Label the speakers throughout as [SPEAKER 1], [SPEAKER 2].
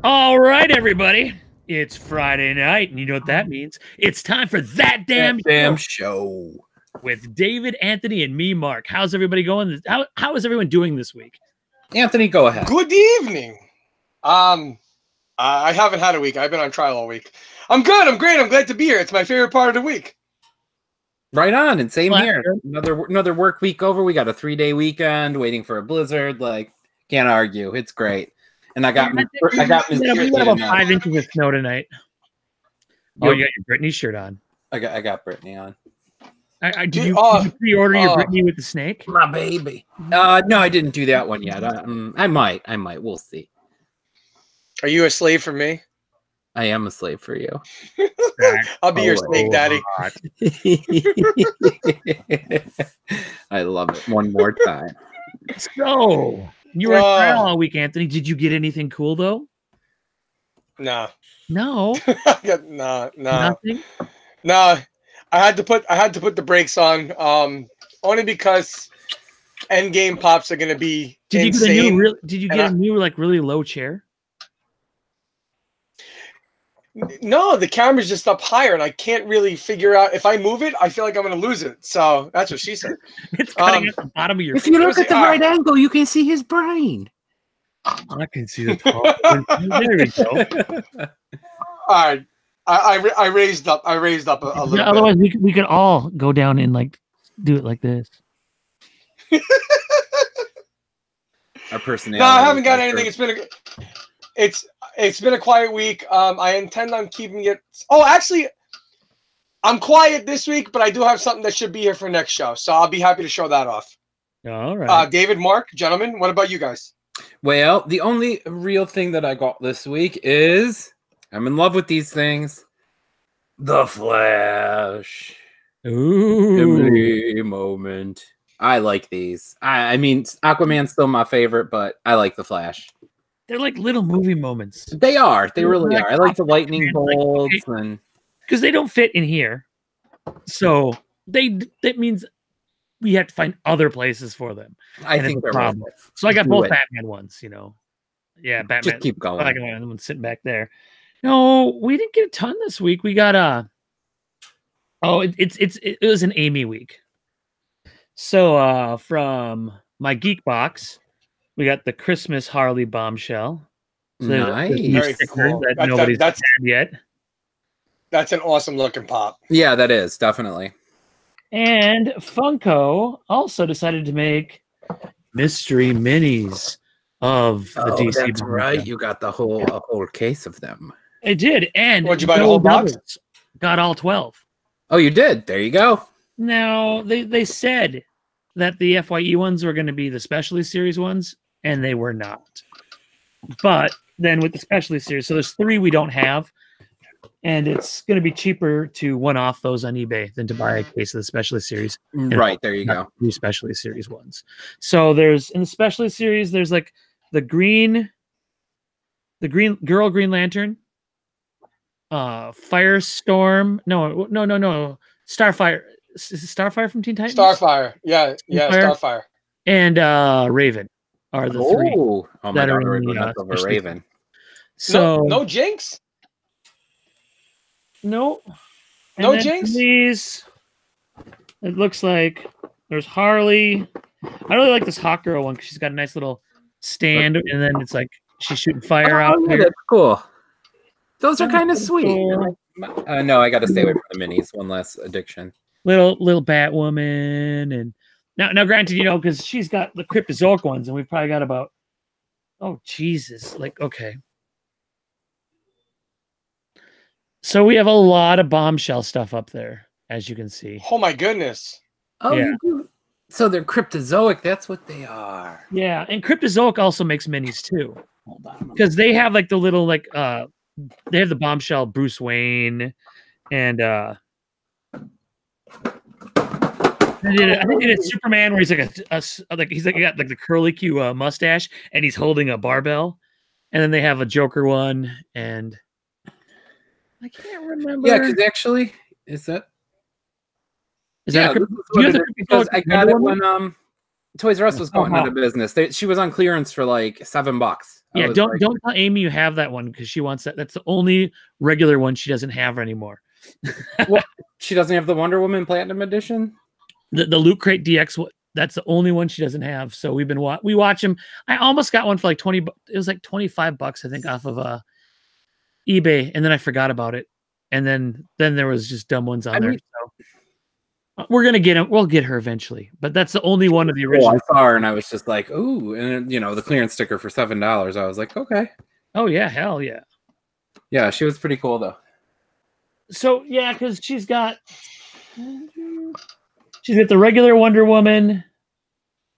[SPEAKER 1] All right, everybody. It's Friday night, and you know what that means. It's time for That Damn
[SPEAKER 2] Show
[SPEAKER 1] with David, Anthony, and me, Mark. How's everybody going? How is everyone doing this week?
[SPEAKER 2] Anthony, go ahead.
[SPEAKER 3] Good evening. I haven't had a week. I've been on trial all week. I'm good. I'm great. I'm glad to be here. It's my favorite part of the week.
[SPEAKER 2] Right on, and same here. Another work week over. We got a 3-day weekend, waiting for a blizzard. Like, can't argue. It's great. And I got
[SPEAKER 1] we got about 5 inches of snow tonight. Oh, you got your Britney shirt on.
[SPEAKER 2] I got Britney on.
[SPEAKER 1] Did you pre-order your Britney with the snake?
[SPEAKER 2] My baby. No, I didn't do that one yet. I might. We'll see.
[SPEAKER 3] Are you a slave for me?
[SPEAKER 2] I am a slave for you.
[SPEAKER 3] I'll be your snake daddy.
[SPEAKER 2] I love it. One more time.
[SPEAKER 1] So, you were on trial all week, Anthony. Did you get anything cool, though?
[SPEAKER 3] No.
[SPEAKER 1] No?
[SPEAKER 3] No.
[SPEAKER 1] Nothing?
[SPEAKER 3] No. I had to put the brakes on only because Endgame pops are going to be insane.
[SPEAKER 1] Did you get a new like really low chair?
[SPEAKER 3] No, the camera's just up higher, and I can't really figure out if I move it. I feel like I'm going to lose it. So that's what she said.
[SPEAKER 1] It's cutting at the bottom of your.
[SPEAKER 2] If you look at the right angle, you can see his brain.
[SPEAKER 1] I can see the top. There we go.
[SPEAKER 3] All right, I raised up a little bit.
[SPEAKER 1] Otherwise, we could all go down and like do it like this.
[SPEAKER 2] Our personality.
[SPEAKER 3] No, I haven't got anything. It's been a quiet week. I intend on keeping it. Oh, actually, I'm quiet this week, but I do have something that should be here for next show, so I'll be happy to show that off.
[SPEAKER 1] All right.
[SPEAKER 3] David, Mark, gentlemen, what about you guys?
[SPEAKER 2] Well, the only real thing that I got this week is I'm in love with these things. The Flash.
[SPEAKER 1] Ooh.
[SPEAKER 2] Every moment. I like these. I mean, Aquaman's still my favorite, but I like the Flash.
[SPEAKER 1] They're like little movie moments.
[SPEAKER 2] They are. They really are. I like the lightning bolts and
[SPEAKER 1] because they don't fit in here, so that means we have to find other places for them.
[SPEAKER 2] I think they're
[SPEAKER 1] problem. So I got both Batman ones. You know, yeah, Batman.
[SPEAKER 2] Just keep going.
[SPEAKER 1] I got one sitting back there. No, we didn't get a ton this week. We got it was an Amy week. So from my Geek Box. We got the Christmas Harley bombshell. So
[SPEAKER 2] nice.
[SPEAKER 3] Very cool.
[SPEAKER 1] That nobody's had yet.
[SPEAKER 3] That's an awesome looking pop.
[SPEAKER 2] Yeah, that is definitely.
[SPEAKER 1] And Funko also decided to make mystery minis of the DC.
[SPEAKER 2] That's right. You got a whole case of them.
[SPEAKER 1] I did. And
[SPEAKER 3] what'd you buy, the whole box?
[SPEAKER 1] Got all 12.
[SPEAKER 2] Oh, you did. There you go.
[SPEAKER 1] Now they said that the FYE ones were going to be the Specialty Series ones. And they were not. But then with the Specialty Series, so there's 3 we don't have. And it's going to be cheaper to one-off those on eBay than to buy a case of the Specialty Series.
[SPEAKER 2] Right, there you go.
[SPEAKER 1] 3 Specialty Series ones. So there's, in the Specialty Series, there's like the Green Green Lantern, Firestorm. No. Starfire. Is it Starfire from Teen Titans?
[SPEAKER 3] Starfire. Yeah, Starfire.
[SPEAKER 1] And Raven. Are the 3
[SPEAKER 2] that are in the Raven.
[SPEAKER 1] So
[SPEAKER 3] no Jinx?
[SPEAKER 1] No.
[SPEAKER 3] No Jinx?
[SPEAKER 1] These, it looks like there's Harley. I really like this Hawk Girl one because she's got a nice little stand, and then it's like she's shooting fire out there.
[SPEAKER 2] That's cool. Those are kind of sweet. Cool. No, I got to stay away from the minis. One less addiction.
[SPEAKER 1] Little Batwoman and. Now, granted, you know, because she's got the Cryptozoic ones, and we've probably got about, oh, Jesus. Like, okay. So we have a lot of bombshell stuff up there, as you can see.
[SPEAKER 3] Oh, my goodness.
[SPEAKER 2] Oh, yeah. So they're Cryptozoic. That's what they are.
[SPEAKER 1] Yeah, and Cryptozoic also makes minis, too. Hold on. Because they have, like, the little, like, they have the bombshell Bruce Wayne, and, I think they did Superman where he's like he's got like the curly Q mustache and he's holding a barbell, and then they have a Joker one, and I can't remember.
[SPEAKER 2] Yeah, because actually, is that
[SPEAKER 1] do you have the
[SPEAKER 2] because I got it when Toys R Us was going out of business. She was on clearance for like $7.
[SPEAKER 1] Yeah, don't tell Amy you have that one because she wants that. That's the only regular one she doesn't have anymore.
[SPEAKER 2] Well, she doesn't have the Wonder Woman Platinum Edition.
[SPEAKER 1] The Loot Crate DX. That's the only one she doesn't have. So we watch them. I almost got one for like 20. It was like $25, I think, off of eBay, and then I forgot about it. And then there was just dumb ones on there. So we're gonna get them. We'll get her eventually, but that's the only one of the original.
[SPEAKER 2] I saw her and I was just like, ooh, and you know, the clearance sticker for $7. I was like, okay.
[SPEAKER 1] Oh yeah, hell yeah.
[SPEAKER 2] Yeah, she was pretty cool though.
[SPEAKER 1] So yeah, because she's got the regular Wonder Woman.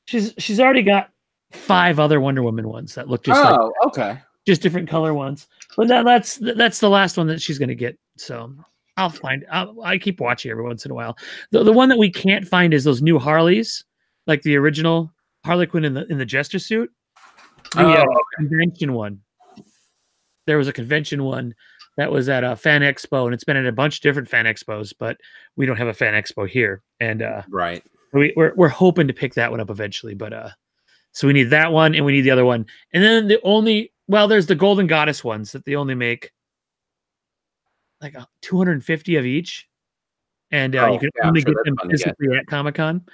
[SPEAKER 1] She's already got 5 other Wonder Woman ones that look just
[SPEAKER 2] okay,
[SPEAKER 1] just different color ones. But that's the last one that she's gonna get. So I keep watching every once in a while. The one that we can't find is those new Harleys, like the original Harley Quinn in the Jester suit. Convention one. There was a convention one that was at a fan expo, and it's been at a bunch of different fan expos, but we don't have a fan expo here. And
[SPEAKER 2] right,
[SPEAKER 1] we're hoping to pick that one up eventually. But so we need that one, and we need the other one, and then there's the Golden Goddess ones that they only make like 250 of each, and you can only get them physically at Comic-Con.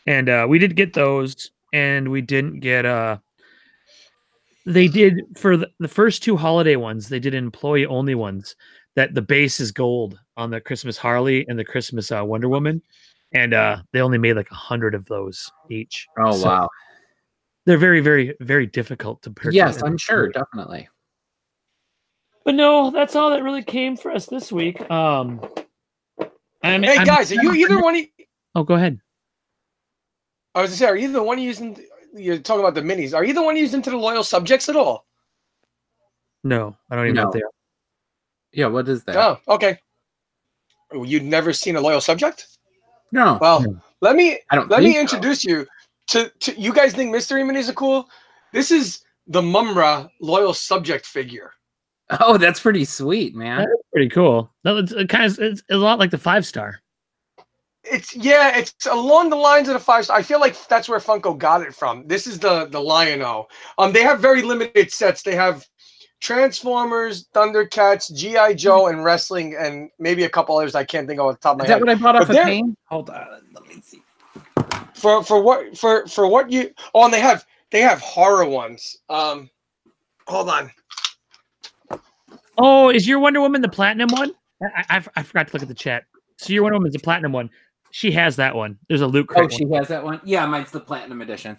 [SPEAKER 1] And we did get those, and we didn't get they did for the first 2 holiday ones, they did employee only ones that the base is gold on the Christmas Harley and the Christmas Wonder Woman, and they only made like 100 of those each.
[SPEAKER 2] Oh, so wow.
[SPEAKER 1] They're very, very, very difficult to purchase.
[SPEAKER 2] Yes, I'm sure, definitely.
[SPEAKER 1] But no, that's all that really came for us this week.
[SPEAKER 3] Hey guys, are you either one?
[SPEAKER 1] Oh, go ahead.
[SPEAKER 3] I was gonna say, are you the one using? You're talking about the minis. Are you the one using to the loyal subjects at all?
[SPEAKER 1] No, I don't even know what they are.
[SPEAKER 2] Yeah, what is that?
[SPEAKER 3] Oh, okay. You've never seen a loyal subject?
[SPEAKER 2] No.
[SPEAKER 3] Well, let me introduce you to. You guys think mystery minis are cool? This is the Mumra loyal subject figure.
[SPEAKER 2] Oh, that's pretty sweet, man.
[SPEAKER 1] That's pretty cool. It's a lot like the 5-star.
[SPEAKER 3] It's along the lines of the 5-star. I feel like that's where Funko got it from. This is the Lion-O. They have very limited sets. They have Transformers, Thundercats, G.I. Joe, and wrestling, and maybe a couple others I can't think of off the top of my head.
[SPEAKER 2] Is that what I bought off of Pain? Hold on, let me see.
[SPEAKER 3] For what you and they have horror ones. Hold on.
[SPEAKER 1] Oh, is your Wonder Woman the platinum one? I forgot to look at the chat. So your Wonder Woman is the platinum one. She has that one. There's a Loot Crate.
[SPEAKER 2] Oh, she has that one. Yeah, mine's the platinum edition.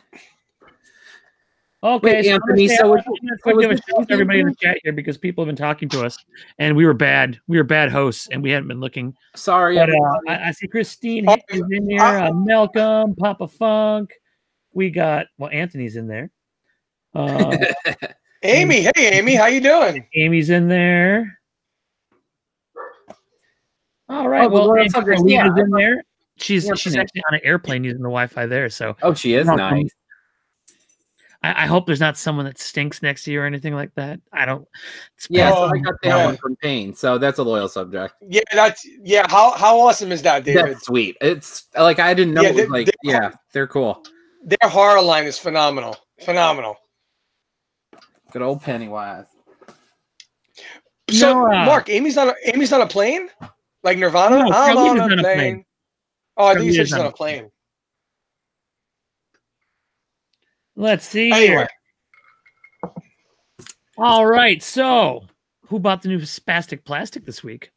[SPEAKER 1] Okay,
[SPEAKER 2] wait, Anthony.
[SPEAKER 1] So give a shout out to everybody in the chat here because people have been talking to us, and we were bad. We were bad hosts, and we hadn't been looking.
[SPEAKER 2] Sorry.
[SPEAKER 1] But, I see Christine is in here. Malcolm, Papa Funk. We got Anthony's in there.
[SPEAKER 3] Amy, hey Amy, how you doing?
[SPEAKER 1] Amy's in there. All right.
[SPEAKER 2] Angelina's
[SPEAKER 1] in there. She's actually on an airplane using the Wi-Fi there. So
[SPEAKER 2] she is nice.
[SPEAKER 1] I hope there's not someone that stinks next to you or anything like that. I don't.
[SPEAKER 2] I got that one from Pain, so that's a loyal subject.
[SPEAKER 3] Yeah, How awesome is that, David?
[SPEAKER 2] That's sweet. It's like I didn't know. They're cool.
[SPEAKER 3] Their horror line is phenomenal. Phenomenal.
[SPEAKER 2] Good old Pennywise.
[SPEAKER 3] So, Mark, Amy's on a plane? Like Nirvana?
[SPEAKER 1] No,
[SPEAKER 3] I'm on a plane. Oh, I think you said she's on a plane.
[SPEAKER 1] Let's see here. All right. So, who bought the new Spastic Plastic this week?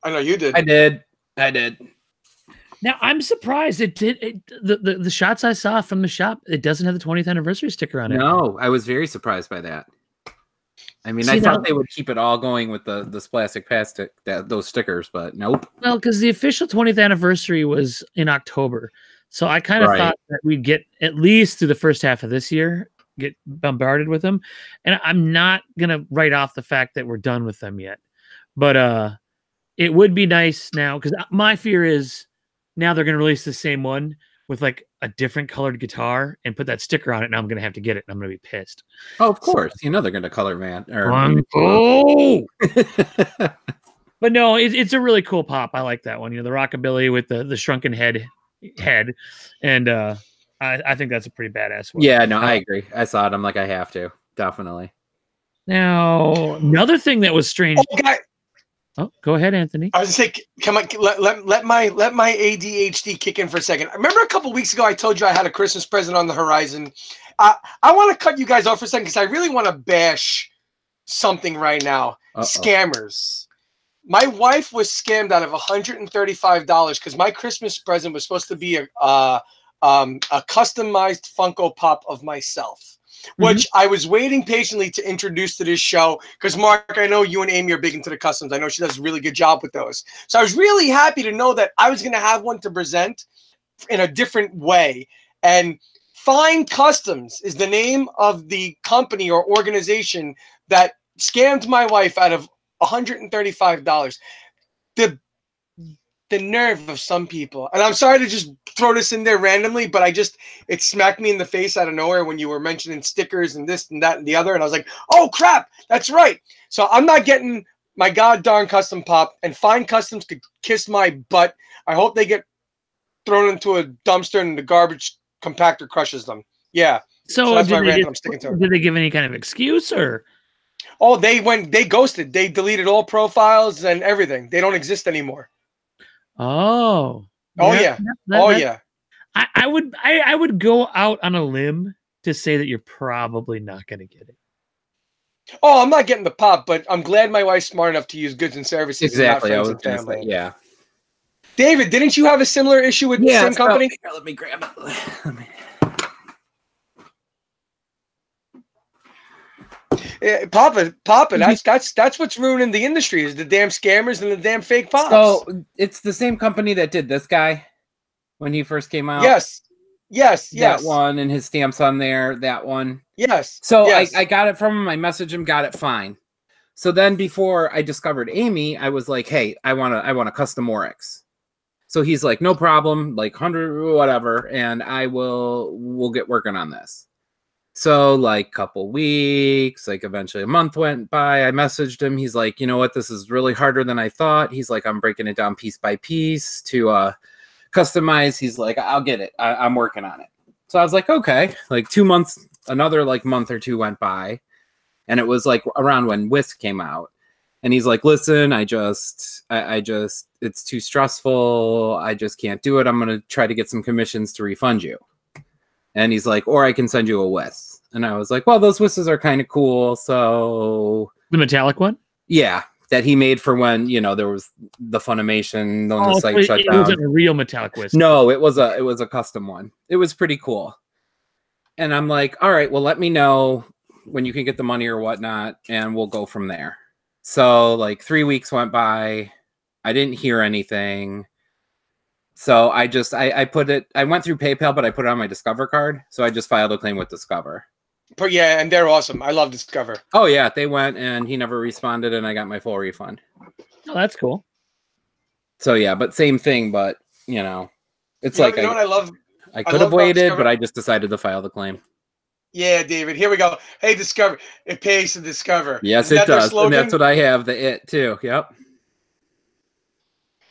[SPEAKER 3] I know you did.
[SPEAKER 2] I did.
[SPEAKER 1] Now, I'm surprised the shots I saw from the shop, it doesn't have the 20th anniversary sticker on it.
[SPEAKER 2] No, I was very surprised by that. I mean, I thought they would keep it all going with this plastic those stickers, but nope.
[SPEAKER 1] Well, because the official 20th anniversary was in October. So I kind of thought that we'd get at least through the first half of this year, get bombarded with them. And I'm not going to write off the fact that we're done with them yet. But it would be nice now, because my fear is now they're going to release the same one with like a different colored guitar and put that sticker on it, and I'm going to have to get it, and I'm going to be pissed.
[SPEAKER 2] Oh, of course. They're going to color man.
[SPEAKER 1] But no, it's a really cool pop. I like that one. The rockabilly with the shrunken head. And I think that's a pretty badass one.
[SPEAKER 2] Yeah, no, I agree. I saw it. I'm like, I have to. Definitely.
[SPEAKER 1] Now, another thing that was strange.
[SPEAKER 3] Oh, guy,
[SPEAKER 1] Oh, go ahead, Anthony.
[SPEAKER 3] I was gonna say, come on, let my ADHD kick in for a second. Remember a couple weeks ago I told you I had a Christmas present on the horizon. I want to cut you guys off for a second because I really want to bash something right now. Scammers. My wife was scammed out of $135 because my Christmas present was supposed to be a customized Funko Pop of myself, which I was waiting patiently to introduce to this show because, Mark, I know you and Amy are big into the customs. I know she does a really good job with those. So I was really happy to know that I was going to have one to present in a different way. And Fine Customs is the name of the company or organization that scammed my wife out of $135. The nerve of some people, and I'm sorry to just throw this in there randomly, but it smacked me in the face out of nowhere when you were mentioning stickers and this and that and the other, and I was like, oh crap, that's right. So I'm not getting my god darn custom pop, and Fine Customs could kiss my butt. I hope they get thrown into a dumpster and the garbage compactor crushes them. Yeah. So that's my rant. I'm sticking to it.
[SPEAKER 1] Did they give any kind of excuse or?
[SPEAKER 3] Oh, they ghosted. They deleted all profiles and everything. They don't exist anymore.
[SPEAKER 1] Oh.
[SPEAKER 3] Yeah. Yeah.
[SPEAKER 1] I would go out on a limb to say that you're probably not going to get it.
[SPEAKER 3] Oh, I'm not getting the pop, but I'm glad my wife's smart enough to use goods and services.
[SPEAKER 2] Exactly.
[SPEAKER 3] And not friends and family.
[SPEAKER 2] Yeah.
[SPEAKER 3] David, didn't you have a similar issue with the same company?
[SPEAKER 2] Here, let me grab it.
[SPEAKER 3] Yeah, Papa. That's what's ruining the industry is the damn scammers and the damn fake pops.
[SPEAKER 2] So it's the same company that did this guy when he first came out.
[SPEAKER 3] Yes.
[SPEAKER 2] That one and his stamps on there. That one.
[SPEAKER 3] Yes.
[SPEAKER 2] So yes. I got it from him. I messaged him. Got it fine. So then before I discovered Amy, I was like, hey, I want a custom Oryx. So he's like, no problem, like 100 whatever, and we'll get working on this. So like couple weeks, like eventually a month went by. I messaged him. He's like, you know what? This is really harder than I thought. He's like, I'm breaking it down piece by piece to customize. He's like, I'll get it. I'm working on it. So I was like, okay. Like 2 months, another like month or two went by, and it was like around when Whisk came out. And he's like, listen, I just, it's too stressful. I just can't do it. I'm going to try to get some commissions to refund you. And he's like, or I can send you a Whisk. And I was like, well, those Whisks are kind of cool. So
[SPEAKER 1] the metallic one?
[SPEAKER 2] Yeah. That he made for when, there was the Funimation on the site shut down.
[SPEAKER 1] It wasn't a real metallic Whisk.
[SPEAKER 2] No, it was a custom one. It was pretty cool. And I'm like, all right, well, let me know when you can get the money or whatnot, and we'll go from there. So like 3 weeks went by. I didn't hear anything. So I went through PayPal, but I put it on my Discover card. So I just filed a claim with Discover.
[SPEAKER 3] But yeah, and they're awesome. I love Discover.
[SPEAKER 2] Oh yeah, they went and he never responded and I got my full refund.
[SPEAKER 1] Oh, that's cool.
[SPEAKER 2] So yeah, but same thing, but it's
[SPEAKER 3] what I love?
[SPEAKER 2] I could have waited, but I just decided to file the claim.
[SPEAKER 3] Yeah, David. Here we go. Hey, Discover. It pays to discover.
[SPEAKER 2] Yes, it does. And that's what I have. The too. Yep.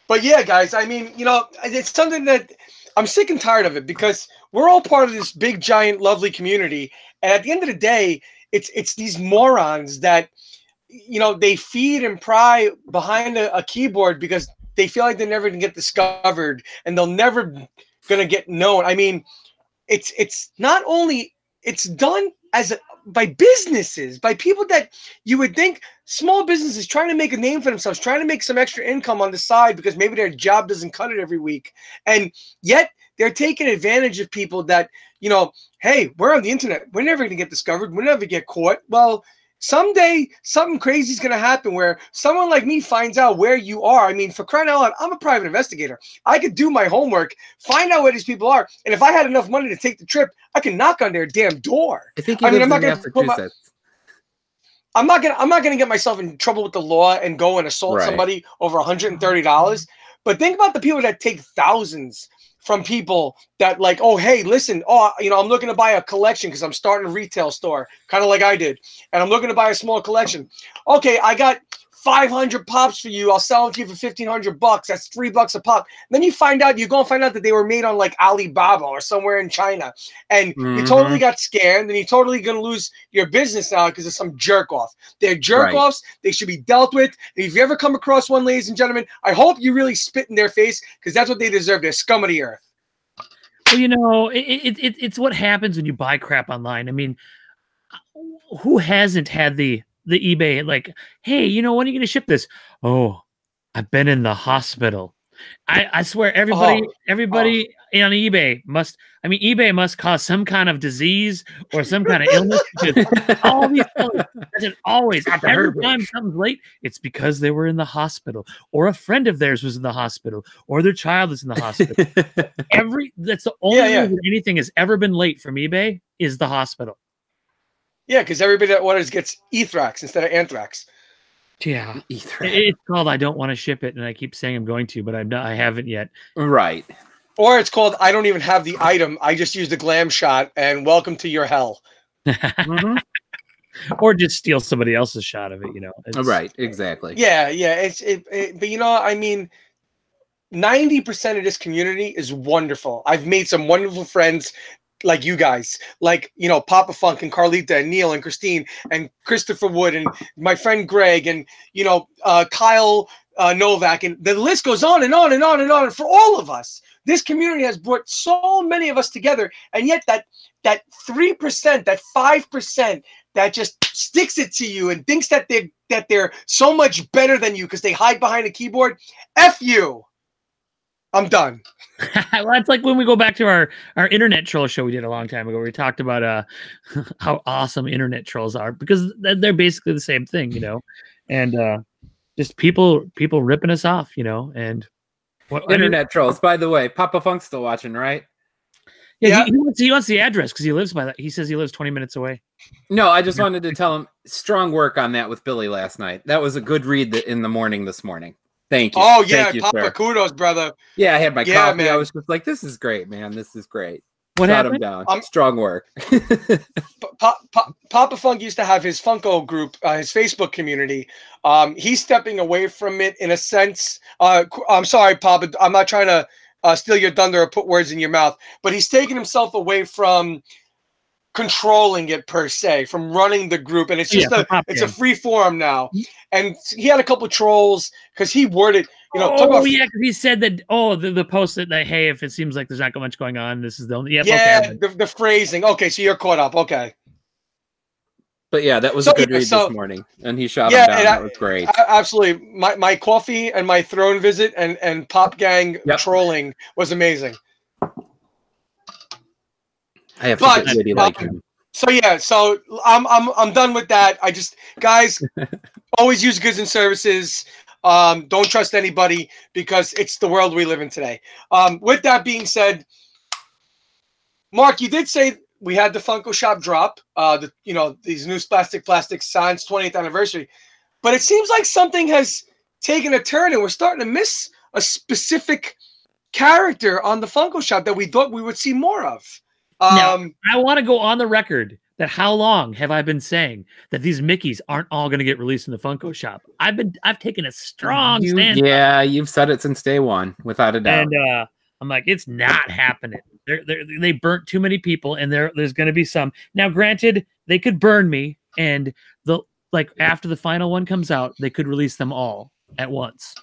[SPEAKER 3] But yeah, guys. I mean, it's something that I'm sick and tired of it because we're all part of this big, giant, lovely community. And at the end of the day, it's these morons that, they feed and pry behind a keyboard because they feel like they're never going to get discovered and they'll never going to get known. I mean, it's not only. It's done by businesses, by people that you would think small businesses trying to make a name for themselves, trying to make some extra income on the side because maybe their job doesn't cut it every week. And yet they're taking advantage of people that, hey, we're on the internet. We're never going to get discovered. We'll never get caught. Well, someday something crazy is going to happen where someone like me finds out where you are. I mean, for crying out loud, I'm a private investigator. I could do my homework, find out where these people are, and if I had enough money to take the trip, I can knock on their damn door.
[SPEAKER 2] I think I'm not going to.
[SPEAKER 3] I'm not gonna get myself in trouble with the law and go and assault somebody over $130. But think about the people that take thousands from people that like, oh, hey, listen, I'm looking to buy a collection because I'm starting a retail store, kind of like I did. And I'm looking to buy a small collection. Okay, I got 500 pops for you. I'll sell them to you for $1,500. That's $3 a pop. Then you find out, you go and find out that they were made on like Alibaba or somewhere in China. And you totally got scammed, and you're totally going to lose your business now because of some jerk off. They're jerk offs. They should be dealt with. And if you ever come across one, ladies and gentlemen, I hope you really spit in their face, because that's what they deserve. They're scum of the earth.
[SPEAKER 1] Well, you know, it's what happens when you buy crap online. I mean, who hasn't had the eBay like, hey, you know, when are you going to ship this? Oh, I've been in the hospital. I swear everybody on eBay must, I mean, eBay must cause some kind of disease or some kind of illness, because all these always, every time something's late, it's because they were in the hospital, or a friend of theirs was in the hospital, or their child is in the hospital. That's the only reason anything has ever been late from eBay is the hospital. Yeah,
[SPEAKER 3] because everybody that orders gets Ethrax instead of anthrax.
[SPEAKER 1] Yeah, it's called I don't want to ship it, and I keep saying I'm going to, but I haven't yet.
[SPEAKER 2] Right.
[SPEAKER 3] Or it's called I don't even have the item. I just used a glam shot, and welcome to your hell.
[SPEAKER 1] Or just steal somebody else's shot of it, you know.
[SPEAKER 2] Right, exactly.
[SPEAKER 3] Yeah. But you know, I mean, 90% of this community is wonderful. I've made some wonderful friends. Like you guys, like, you know, Papa Funk and Carlita and Neil and Christine and Christopher Wood and my friend Greg and, you know, Kyle Novak, and the list goes on and on and on and on. And for all of us, this community has brought so many of us together. And yet that 3%, that 5% that just sticks it to you and thinks that they're so much better than you because they hide behind a keyboard. F you. I'm done.
[SPEAKER 1] Well, that's like when we go back to our internet troll show we did a long time ago, where we talked about how awesome internet trolls are, because they're basically the same thing, you know, and just people ripping us off, you know. And
[SPEAKER 2] internet trolls. By the way, Papa Funk's still watching, right?
[SPEAKER 1] Yeah. He wants the address because he lives by that. He says he lives 20 minutes away.
[SPEAKER 2] No, I just wanted to tell him strong work on that with Billy last night. That was a good read in the morning this morning. Thank you.
[SPEAKER 3] Oh, yeah,
[SPEAKER 2] Thank you,
[SPEAKER 3] Papa,
[SPEAKER 2] sir.
[SPEAKER 3] Kudos, brother.
[SPEAKER 2] Yeah, I had my coffee.
[SPEAKER 3] Man.
[SPEAKER 2] I was just like, this is great, man. This is great.
[SPEAKER 1] What
[SPEAKER 2] Shot
[SPEAKER 1] happened?
[SPEAKER 2] him down. Strong work.
[SPEAKER 3] Papa Funk used to have his Funko group, his Facebook community. He's stepping away from it in a sense. I'm sorry, Papa. I'm not trying to steal your thunder or put words in your mouth, but he's taken himself away from controlling it per se, from running the group, and it's just it's a free forum now. And he had a couple trolls because he worded, you know,
[SPEAKER 1] because he said that the post that hey, if it seems like there's not much going on, this is the only
[SPEAKER 3] the phrasing. Okay, so you're caught up. Okay.
[SPEAKER 2] But yeah, that was a good read this morning, and he shot him down. That was great.
[SPEAKER 3] Absolutely, my coffee and my throne visit and Pop Gang trolling was amazing.
[SPEAKER 2] I have to get witty like him.
[SPEAKER 3] So I'm done with that. I just, guys, always use goods and services. Don't trust anybody because it's the world we live in today. With that being said, Mark, you did say we had the Funko Shop drop. These new plastic Science 20th anniversary, but it seems like something has taken a turn, and we're starting to miss a specific character on the Funko Shop that we thought we would see more of.
[SPEAKER 1] Now, I want to go on the record that how long have I been saying that these Mickeys aren't all going to get released in the Funko Shop? I've taken a strong stand.
[SPEAKER 2] Yeah, you've said it since day one, without a doubt.
[SPEAKER 1] And I'm like, it's not happening. They burnt too many people, and there's going to be some. Now, granted, they could burn me, and after the final one comes out, they could release them all at once.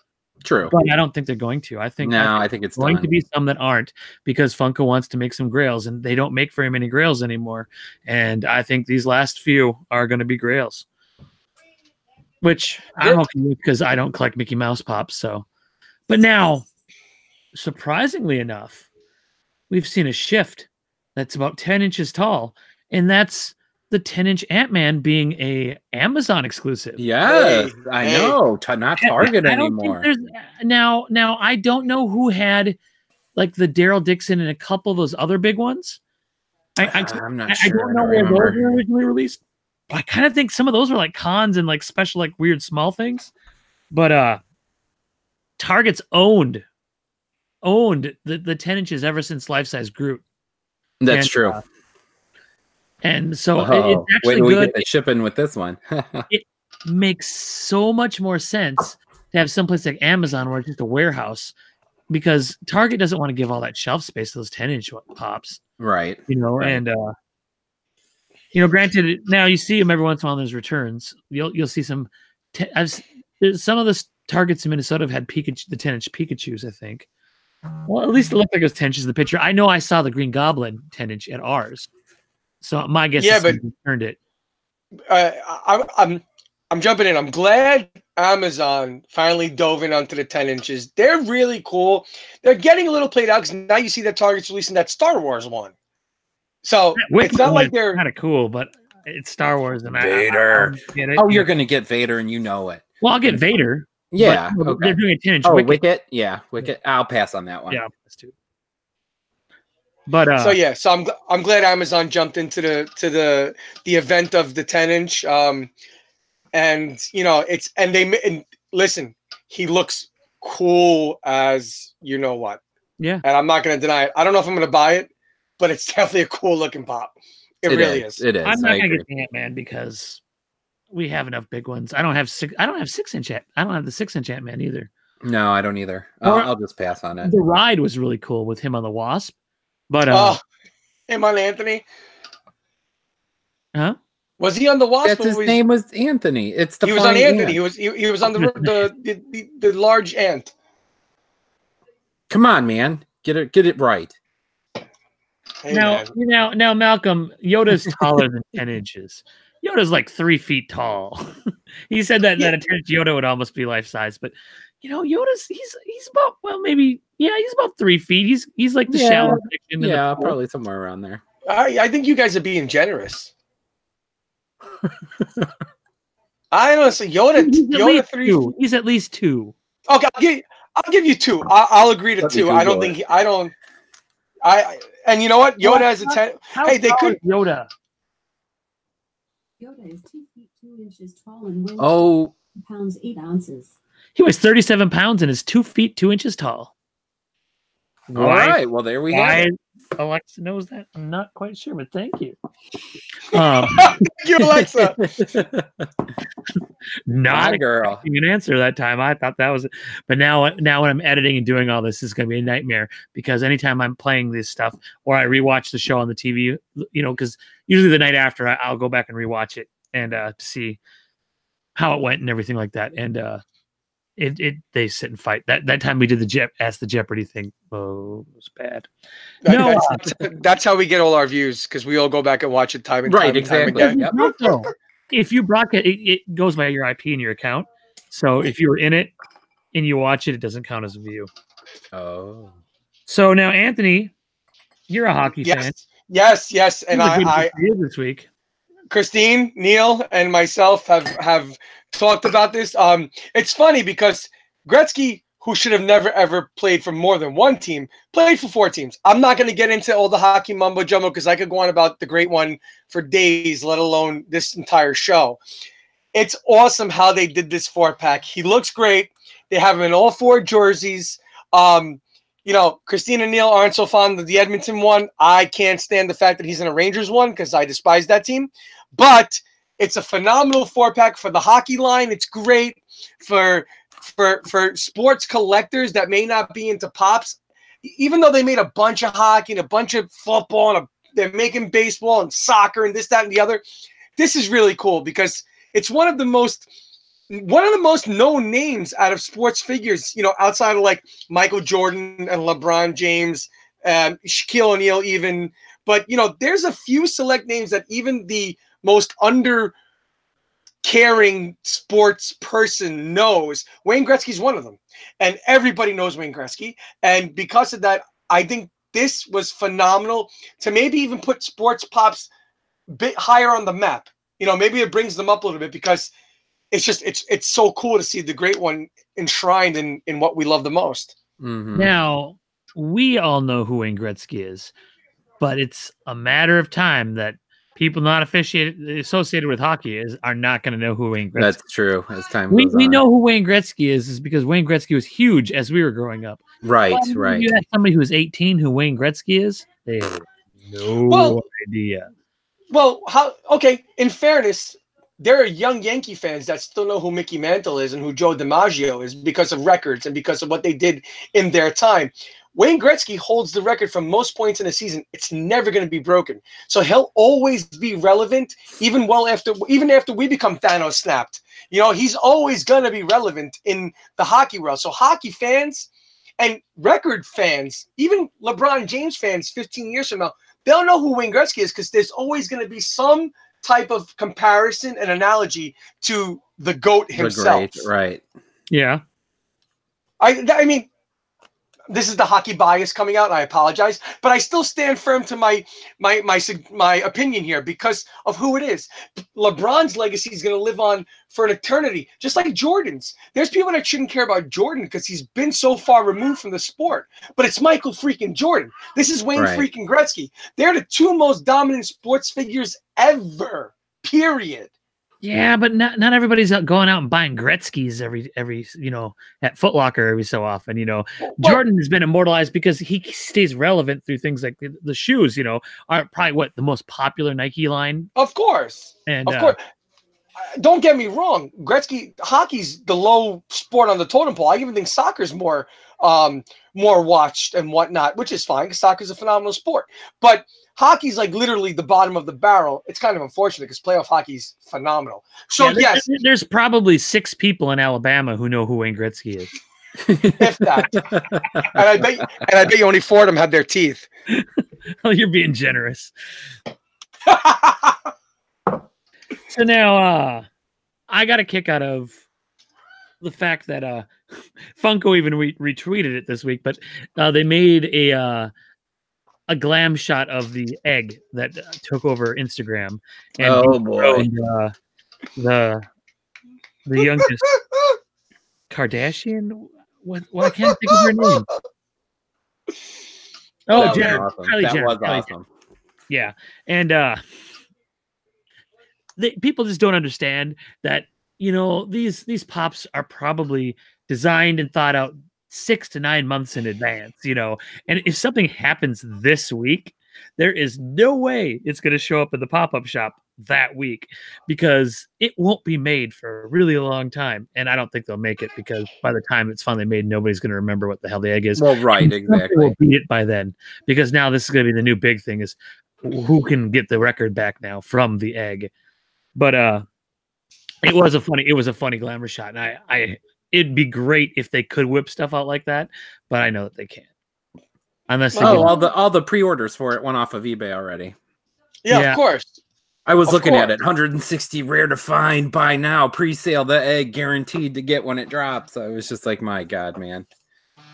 [SPEAKER 2] True,
[SPEAKER 1] but I don't think they're going to. I think
[SPEAKER 2] it's
[SPEAKER 1] going
[SPEAKER 2] done.
[SPEAKER 1] to be some that aren't, because Funko wants to make some grails, and they don't make very many grails anymore. And I think these last few are going to be grails, which I'm okay with because I don't collect Mickey Mouse pops. So, but now, surprisingly enough, we've seen a shift that's about 10 inches tall, and that's the 10-inch Ant-Man being a Amazon exclusive.
[SPEAKER 2] Yes, I know. Not Target anymore.
[SPEAKER 1] Now I don't know who had like the Daryl Dixon and a couple of those other big ones.
[SPEAKER 2] I'm not sure.
[SPEAKER 1] I don't know where those were originally released. But I kind of think some of those were like cons and like special, like weird small things. But Target's owned the 10 inches ever since Life Size Groot.
[SPEAKER 2] That's true.
[SPEAKER 1] And so it's actually
[SPEAKER 2] good.
[SPEAKER 1] We
[SPEAKER 2] get the shipping with this one.
[SPEAKER 1] makes so much more sense to have someplace like Amazon where it's just a warehouse, because Target doesn't want to give all that shelf space to those 10-inch pops,
[SPEAKER 2] Right.
[SPEAKER 1] and granted, now you see them every once in a while. There's returns. You'll see some. Some of the Targets in Minnesota have had Pikachu, the 10-inch Pikachu's, I think. Well, at least it looked like it was 10 inches in the picture. I know I saw the Green Goblin 10-inch at ours, so my guess is
[SPEAKER 3] but
[SPEAKER 1] turned it.
[SPEAKER 3] I'm jumping in. I'm glad Amazon finally dove in onto the 10 inches. They're really cool. They're getting a little played out because now you see that Target's releasing that Star Wars one. So it's not like they're
[SPEAKER 1] kind of cool, but it's Star Wars and
[SPEAKER 2] Vader.
[SPEAKER 1] I get it.
[SPEAKER 2] Oh, you're gonna get Vader, and you know it.
[SPEAKER 1] Well, I'll get Vader.
[SPEAKER 2] Yeah,
[SPEAKER 1] but
[SPEAKER 2] okay.
[SPEAKER 1] They're doing a 10-inch.
[SPEAKER 2] Wicket. Yeah, Wicket. I'll pass on that one.
[SPEAKER 1] Yeah, that's too. But
[SPEAKER 3] so I'm glad Amazon jumped into the event of the 10-inch. And listen, he looks cool as you know what.
[SPEAKER 1] Yeah.
[SPEAKER 3] And I'm not gonna deny it. I don't know if I'm gonna buy it, but it's definitely a cool looking pop. It really is.
[SPEAKER 2] It is.
[SPEAKER 1] I'm not gonna get the Ant-Man because we have enough big ones. I don't have 6-inch. I don't have the 6-inch Ant-Man either.
[SPEAKER 2] No, I don't either. I'll just pass on it.
[SPEAKER 1] The ride was really cool with him on the Wasp, but
[SPEAKER 3] him on Anthony.
[SPEAKER 1] Huh?
[SPEAKER 3] Was he on the Wasp?
[SPEAKER 2] His name was Anthony. It's the
[SPEAKER 3] he was on Anthony. Ant. He was on the large ant.
[SPEAKER 2] Come on, man, get it right.
[SPEAKER 3] Hey,
[SPEAKER 1] now, Malcolm, Yoda's taller than 10 inches. Yoda's like 3 feet tall. He said that a 10-inch Yoda would almost be life size, but Yoda's he's about he's about 3 feet. He's like the shallow section.
[SPEAKER 2] Yeah, probably somewhere around there.
[SPEAKER 3] I think you guys are being generous. I honestly, Yoda 3.
[SPEAKER 1] He's at least 2.
[SPEAKER 3] Okay, I'll give you 2. I'll agree to 2. I don't think and you know what? Yoda has a 10. Hey, they could
[SPEAKER 1] Yoda.
[SPEAKER 4] Yoda is 2 feet 2 inches tall and weighs pounds 8 ounces.
[SPEAKER 1] He weighs 37 pounds and is 2 feet 2 inches tall.
[SPEAKER 2] All right. Well, there we go.
[SPEAKER 1] Alexa knows that. I'm not quite sure, but thank you.
[SPEAKER 3] Thank you, Alexa.
[SPEAKER 1] Not
[SPEAKER 2] a girl.
[SPEAKER 1] An answer that time. I thought that was, but now when I'm editing and doing all this is going to be a nightmare, because anytime I'm playing this stuff or I rewatch the show on the TV, because usually the night after I'll go back and rewatch it and to see how it went and everything like that. And they sit and fight. That time we did the Ask the Jeopardy thing. Oh, it was bad.
[SPEAKER 3] That's how we get all our views, because we all go back and watch it time and time.
[SPEAKER 2] Exactly.
[SPEAKER 3] And time again.
[SPEAKER 1] Yep. If you broadcast, it goes by your IP in your account. So if you were in it and you watch it, it doesn't count as a view.
[SPEAKER 2] Oh.
[SPEAKER 1] So now, Anthony, you're a hockey fan.
[SPEAKER 3] Yes. And I
[SPEAKER 1] this week.
[SPEAKER 3] Christine, Neil, and myself have talked about this. It's funny because Gretzky, who should have never ever played for more than one team, played for 4 teams. I'm not going to get into all the hockey mumbo jumbo because I could go on about the great one for days, let alone this entire show. It's awesome how they did this 4-pack. He looks great. They have him in all 4 jerseys. Christine and Neil aren't so fond of the Edmonton one. I can't stand the fact that he's in a Rangers one because I despise that team. But it's a phenomenal 4-pack for the hockey line. It's great for sports collectors that may not be into pops. Even though they made a bunch of hockey and a bunch of football and they're making baseball and soccer and this, that, and the other. This is really cool because it's one of the most known names out of sports figures, outside of like Michael Jordan and LeBron James and Shaquille O'Neal even. But, there's a few select names that even the most caring sports person knows. Wayne Gretzky's one of them. And everybody knows Wayne Gretzky. And because of that, I think this was phenomenal to maybe even put sports pops a bit higher on the map. Maybe it brings them up a little bit because it's so cool to see the great one enshrined in what we love the most.
[SPEAKER 2] Mm-hmm.
[SPEAKER 1] Now, we all know who Wayne Gretzky is, but it's a matter of time that people not associated with hockey are not going to know who Wayne Gretzky is.
[SPEAKER 2] That's true. As time
[SPEAKER 1] we
[SPEAKER 2] goes on.
[SPEAKER 1] know who Wayne Gretzky is because Wayne Gretzky was huge as we were growing up.
[SPEAKER 2] Right.
[SPEAKER 1] You have somebody who's 18 who Wayne Gretzky is, they have no idea.
[SPEAKER 3] Well, in fairness, there are young Yankee fans that still know who Mickey Mantle is and who Joe DiMaggio is because of records and because of what they did in their time. Wayne Gretzky holds the record for most points in a season. It's never going to be broken. So he'll always be relevant, even after we become Thanos snapped. You know, he's always going to be relevant in the hockey world. So hockey fans and record fans, even LeBron James fans 15 years from now, they'll know who Wayne Gretzky is because there's always going to be some type of comparison and analogy to the GOAT himself.
[SPEAKER 2] The great, right.
[SPEAKER 1] Yeah.
[SPEAKER 3] I mean, this is the hockey bias coming out. I apologize, but I still stand firm to my opinion here because of who it is. LeBron's legacy is going to live on for an eternity, just like Jordan's. There's people that shouldn't care about Jordan because he's been so far removed from the sport, but it's Michael freaking Jordan. This is Wayne freaking Gretzky. They're the two most dominant sports figures ever, period.
[SPEAKER 1] Yeah, but not everybody's going out and buying Gretzky's every at Foot Locker every so often. Jordan has been immortalized because he stays relevant through things like the shoes. Are probably the most popular Nike line.
[SPEAKER 3] Of course,
[SPEAKER 1] and
[SPEAKER 3] of course. Don't get me wrong. Gretzky, hockey's the low sport on the totem pole. I even think soccer's more watched and whatnot, which is fine because soccer's a phenomenal sport. But hockey's like literally the bottom of the barrel. It's kind of unfortunate because playoff hockey's phenomenal. So yes,
[SPEAKER 1] there's probably 6 people in Alabama who know who Wayne Gretzky is,
[SPEAKER 3] if that. and I bet you only 4 of them had their teeth.
[SPEAKER 1] Oh, you're being generous. So now, I got a kick out of the fact that Funko even retweeted it this week, but they made a glam shot of the egg that took over Instagram. And
[SPEAKER 2] oh boy,
[SPEAKER 1] the youngest Kardashian. Why can't I think of her name? Oh, Jenner.
[SPEAKER 2] Awesome.
[SPEAKER 1] Kylie
[SPEAKER 2] That
[SPEAKER 1] Jenner.
[SPEAKER 2] was
[SPEAKER 1] Kylie
[SPEAKER 2] awesome.
[SPEAKER 1] Jenner. Yeah, and people just don't understand that these pops are probably designed and thought out 6 to 9 months in advance, and if something happens this week, there is no way it's going to show up in the pop-up shop that week because it won't be made for a really long time. And I don't think they'll make it because by the time it's finally made, nobody's going to remember what the hell the egg is.
[SPEAKER 2] Well, right. And exactly.
[SPEAKER 1] We'll beat it by then because now this is going to be the new big thing is who can get the record back now from the egg. But it was a funny glamour shot. And it'd be great if they could whip stuff out like that, but I know that they can't. Unless
[SPEAKER 2] all the pre-orders for it went off of eBay already.
[SPEAKER 3] Yeah, of course.
[SPEAKER 2] I was looking at it, 160 rare to find, buy now, pre-sale, the egg guaranteed to get when it drops. So I was just like, my God, man.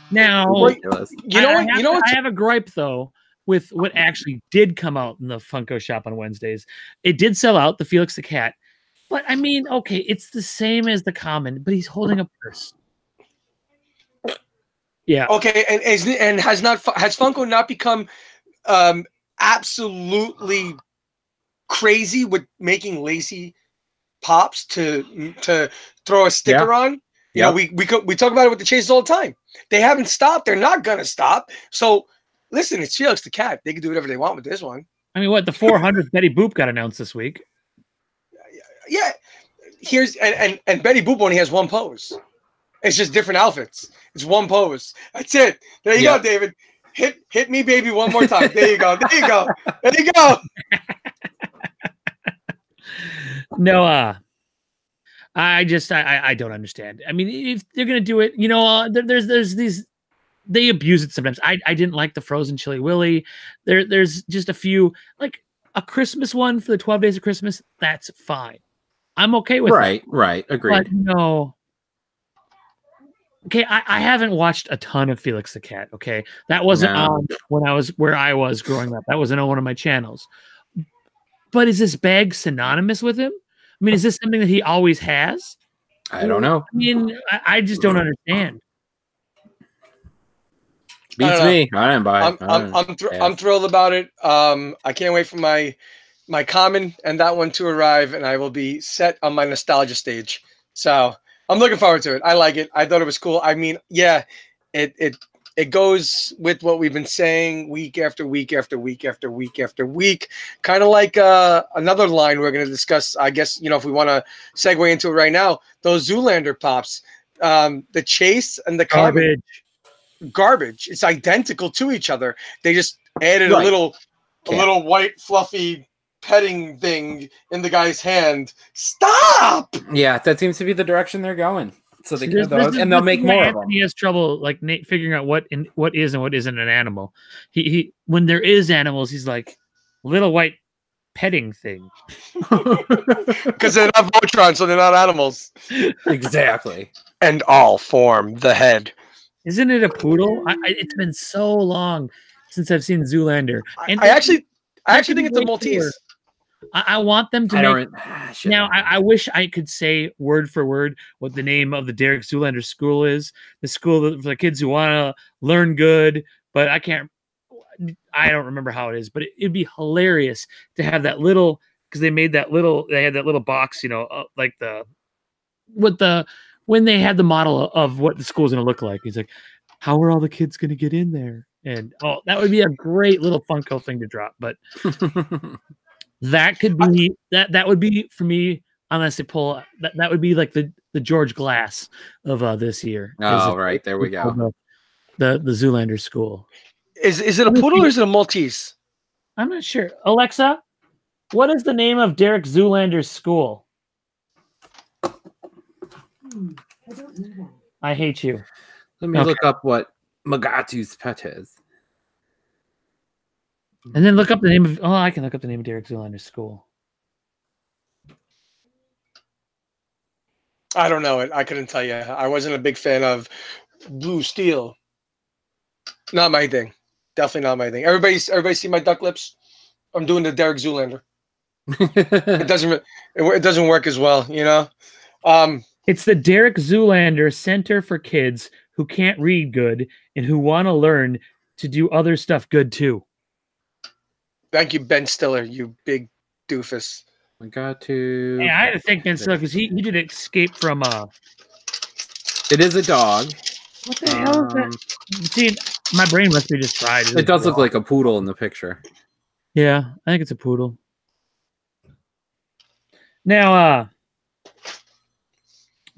[SPEAKER 1] Now,
[SPEAKER 2] ridiculous.
[SPEAKER 1] I have a gripe though with what actually did come out in the Funko shop on Wednesdays. It did sell out, the Felix the Cat. But I mean, okay, it's the same as the common, but he's holding a purse. Yeah.
[SPEAKER 3] Okay, and has Funko not become absolutely crazy with making lacy pops to throw a sticker on? You know, we talk about it with the chases all the time. They haven't stopped. They're not gonna stop. So listen, it's Felix the Cat. They can do whatever they want with this one.
[SPEAKER 1] I mean, what the 400th Betty Boop got announced this week.
[SPEAKER 3] Yeah, here's and Betty Boop only has one pose. It's just different outfits. It's one pose. That's it. There you go, David. Hit me, baby, one more time. There you go. There you go. There you go.
[SPEAKER 1] No, I don't understand. I mean, if they're gonna do it, there's these. They abuse it sometimes. I didn't like the Frozen Chili Willy. There's just a few, like a Christmas one for the 12 Days of Christmas. That's fine. I'm okay with that.
[SPEAKER 2] Right. Agreed.
[SPEAKER 1] But no. Okay, I haven't watched a ton of Felix the Cat. Okay, that wasn't on when I was where I was growing up. That wasn't on one of my channels. But is this bag synonymous with him? I mean, is this something that he always has?
[SPEAKER 2] I don't know.
[SPEAKER 1] I mean, I just don't understand.
[SPEAKER 2] Beats me. I didn't buy it.
[SPEAKER 3] I'm thrilled about it. I can't wait for my common and that one to arrive, and I will be set on my nostalgia stage. So I'm looking forward to it. I like it. I thought it was cool. I mean, yeah, it It goes with what we've been saying week after week after week after week after week. Kind of like another line we're going to discuss. I guess, if we want to segue into it right now, those Zoolander pops, the chase and the common garbage. It's identical to each other. They just added a little white fluffy petting thing in the guy's hand. Stop!
[SPEAKER 2] Yeah, that seems to be the direction they're going. So they get those, and they'll make more of them.
[SPEAKER 1] He has trouble like figuring out what is and what isn't an animal. He when there is animals, he's like little white petting thing.
[SPEAKER 3] Because they're not Voltron, so they're not animals.
[SPEAKER 2] Exactly.
[SPEAKER 3] And all form the head.
[SPEAKER 1] Isn't it a poodle? It's been so long since I've seen Zoolander. And
[SPEAKER 3] I actually think it's a Maltese.
[SPEAKER 1] I want them to make. Now, I wish I could say word for word what the name of the Derek Zoolander school is. The school for the kids who want to learn good, but I can't. I don't remember how it is, but it'd be hilarious to have that little, because they made that little. They had that little box, like when they had the model of what the school's going to look like. He's like, how are all the kids going to get in there? And that would be a great little Funko thing to drop, but. That could be that would be for me, unless they pull that would be like the George Glass of this year.
[SPEAKER 2] Oh, right, there we go.
[SPEAKER 1] The Zoolander school.
[SPEAKER 3] Is it a poodle or is it a Maltese?
[SPEAKER 1] I'm not sure. Alexa, what is the name of Derek Zoolander's school?
[SPEAKER 4] I don't know that.
[SPEAKER 1] I hate you.
[SPEAKER 2] Let me look up what Magatu's pet is.
[SPEAKER 1] And then look up the name of. Oh, I can look up the name of Derek Zoolander's school.
[SPEAKER 3] I don't know it. I couldn't tell you. I wasn't a big fan of Blue Steel. Not my thing. Definitely not my thing. Everybody see my duck lips? I'm doing the Derek Zoolander. It doesn't work as well,
[SPEAKER 1] It's the Derek Zoolander Center for Kids Who Can't Read Good and Who Want to Learn to Do Other Stuff Good Too.
[SPEAKER 3] Thank you, Ben Stiller, you big doofus.
[SPEAKER 2] Magatu.
[SPEAKER 1] Yeah, I had to thank Ben Stiller because he did Escape from.
[SPEAKER 2] It is a dog.
[SPEAKER 1] What the hell is that? See, my brain must be just fried.
[SPEAKER 2] It does look like a poodle in the picture.
[SPEAKER 1] Yeah, I think it's a poodle. Now,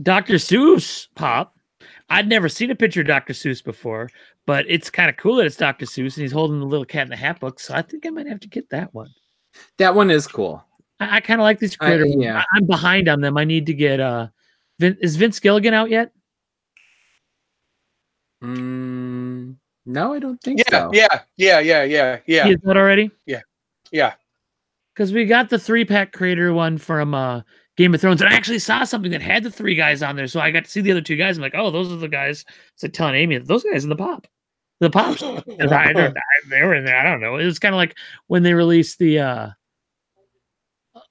[SPEAKER 1] Dr. Seuss pop. I'd never seen a picture of Dr. Seuss before, but it's kind of cool that it's Dr. Seuss and he's holding the little Cat in the Hat book. So I think I might have to get that one.
[SPEAKER 2] That one is cool.
[SPEAKER 1] I kind of like these creator ones.
[SPEAKER 2] Yeah.
[SPEAKER 1] I'm behind on them. I need to get. Is Vince Gilligan out yet?
[SPEAKER 2] No, I don't think so.
[SPEAKER 3] Yeah.
[SPEAKER 1] He is out already?
[SPEAKER 3] Yeah.
[SPEAKER 1] Because we got the 3-pack creator one from Game of Thrones, and I actually saw something that had the 3 guys on there, so I got to see the other 2 guys. I'm like, oh, those are the guys. It's a ton, Amy. Those guys in the pops. They were in there. I don't know. It was kind of like when they released the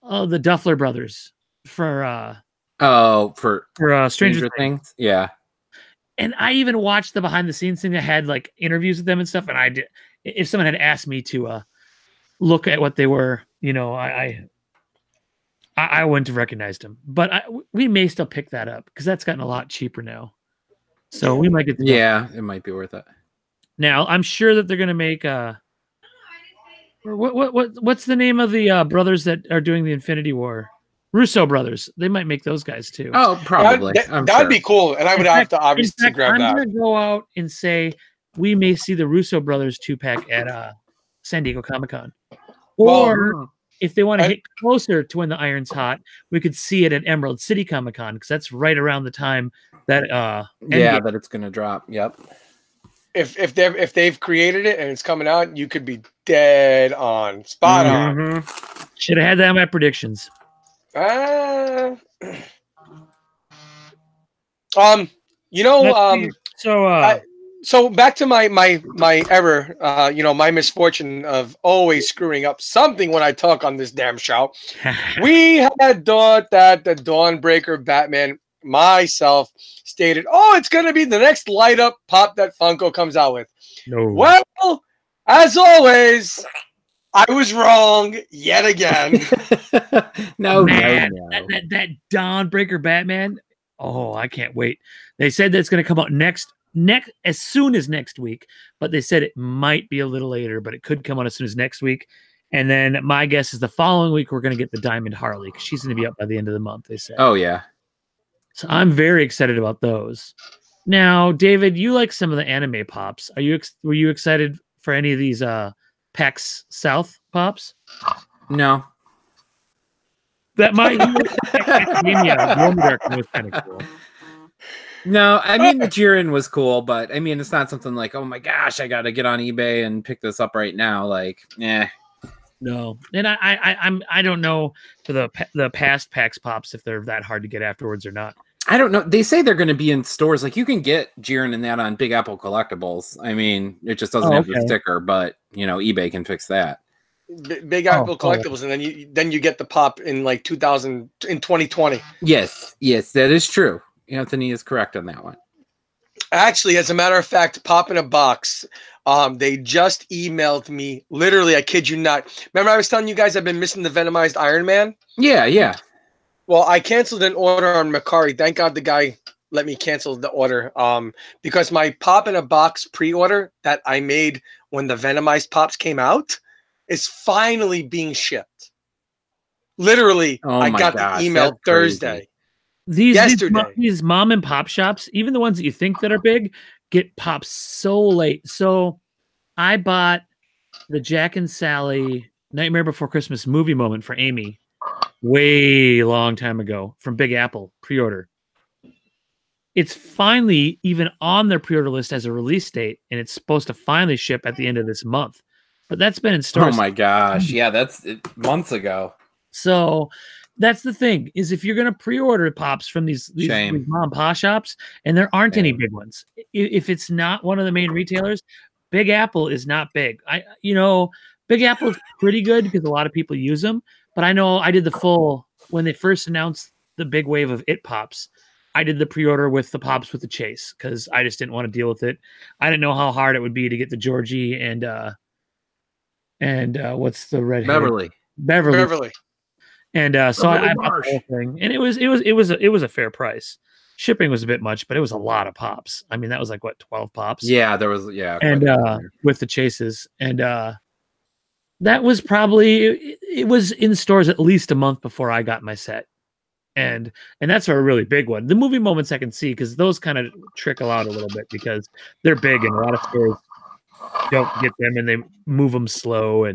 [SPEAKER 1] Duffler brothers for Stranger Things.
[SPEAKER 2] Yeah.
[SPEAKER 1] And I even watched the behind the scenes thing that had like interviews with them and stuff. And I did, if someone had asked me to look at what they were, I wouldn't have recognized them. But we may still pick that up because that's gotten a lot cheaper now. So we might get.
[SPEAKER 2] It might be worth it.
[SPEAKER 1] Now I'm sure that they're going to make what's the name of the brothers that are doing the Infinity War? Russo brothers. They might make those guys too.
[SPEAKER 2] Oh, probably.
[SPEAKER 3] That'd be cool, and I would have to obviously grab that.
[SPEAKER 1] I'm going to go out and say we may see the Russo brothers 2-pack at San Diego Comic-Con, or if they want to hit closer to when the iron's hot, we could see it at Emerald City Comic-Con because that's right around the time that
[SPEAKER 2] that it's going to drop. Yep.
[SPEAKER 3] If they've created it and it's coming out, you could be dead on, spot on.
[SPEAKER 1] Should have had that in my predictions.
[SPEAKER 3] So back to my error, my misfortune of always screwing up something when I talk on this damn show. We had thought that the Dawnbreaker Batman, myself, stated, it's going to be the next light up pop that Funko comes out with.
[SPEAKER 1] No.
[SPEAKER 3] Well, as always, I was wrong yet again.
[SPEAKER 2] No.
[SPEAKER 1] That Dawnbreaker Batman. Oh, I can't wait. They said that it's going to come out next as soon as next week, but they said it might be a little later, but it could come on as soon as next week. And then my guess is the following week we're going to get the Diamond Harley because she's going to be up by the end of the month, they said.
[SPEAKER 2] Oh, yeah.
[SPEAKER 1] So I'm very excited about those. Now, David, you like some of the anime pops. Were you excited for any of these PAX South pops?
[SPEAKER 2] No.
[SPEAKER 1] That might was kind of cool.
[SPEAKER 2] No, I mean the Jiren was cool, but I mean it's not something like, oh my gosh, I got to get on eBay and pick this up right now. Like,
[SPEAKER 1] no, and I don't know for the past PAX pops if they're that hard to get afterwards or not.
[SPEAKER 2] I don't know. They say they're going to be in stores. Like you can get Jiren and that on Big Apple Collectibles. I mean, it just doesn't have the sticker, but eBay can fix that.
[SPEAKER 3] Big Apple Collectibles, and then you get the pop in like 2020.
[SPEAKER 2] Yes, that is true. Anthony is correct on that one.
[SPEAKER 3] Actually, as a matter of fact, Pop in a Box, they just emailed me. Literally, I kid you not. Remember I was telling you guys I've been missing the Venomized Iron Man?
[SPEAKER 2] Yeah.
[SPEAKER 3] Well, I canceled an order on Mercari. Thank God the guy let me cancel the order. Because my Pop in a Box pre-order that I made when the Venomized Pops came out is finally being shipped. Literally, I got the email Thursday. Yesterday.
[SPEAKER 1] These mom and pop shops, even the ones that you think that are big, get pops so late. So I bought the Jack and Sally Nightmare Before Christmas movie moment for Amy way long time ago from Big Apple pre-order. It's finally even on their pre-order list as a release date, and it's supposed to finally ship at the end of this month. But that's been in stores.
[SPEAKER 2] Oh my gosh. Yeah, that's months ago.
[SPEAKER 1] So that's the thing, is if you're going to pre-order pops from these mom and pop shops, and there aren't any big ones, if it's not one of the main retailers, Big Apple is not big. Big Apple is pretty good because a lot of people use them. But I know I did the full, when they first announced the big wave of It Pops, I did the pre-order with the pops with the chase because I just didn't want to deal with it. I didn't know how hard it would be to get the Georgie and what's the red
[SPEAKER 3] Beverly.
[SPEAKER 1] And so I bought the whole thing, and it was a fair price. Shipping was a bit much, but it was a lot of pops. I mean, that was like what, 12 pops?
[SPEAKER 2] Yeah, there was
[SPEAKER 1] and with the chases, and that was probably it was in stores at least a month before I got my set, and that's for a really big one. The movie moments I can see because those kind of trickle out a little bit because they're big and a lot of stores don't get them and they move them slow.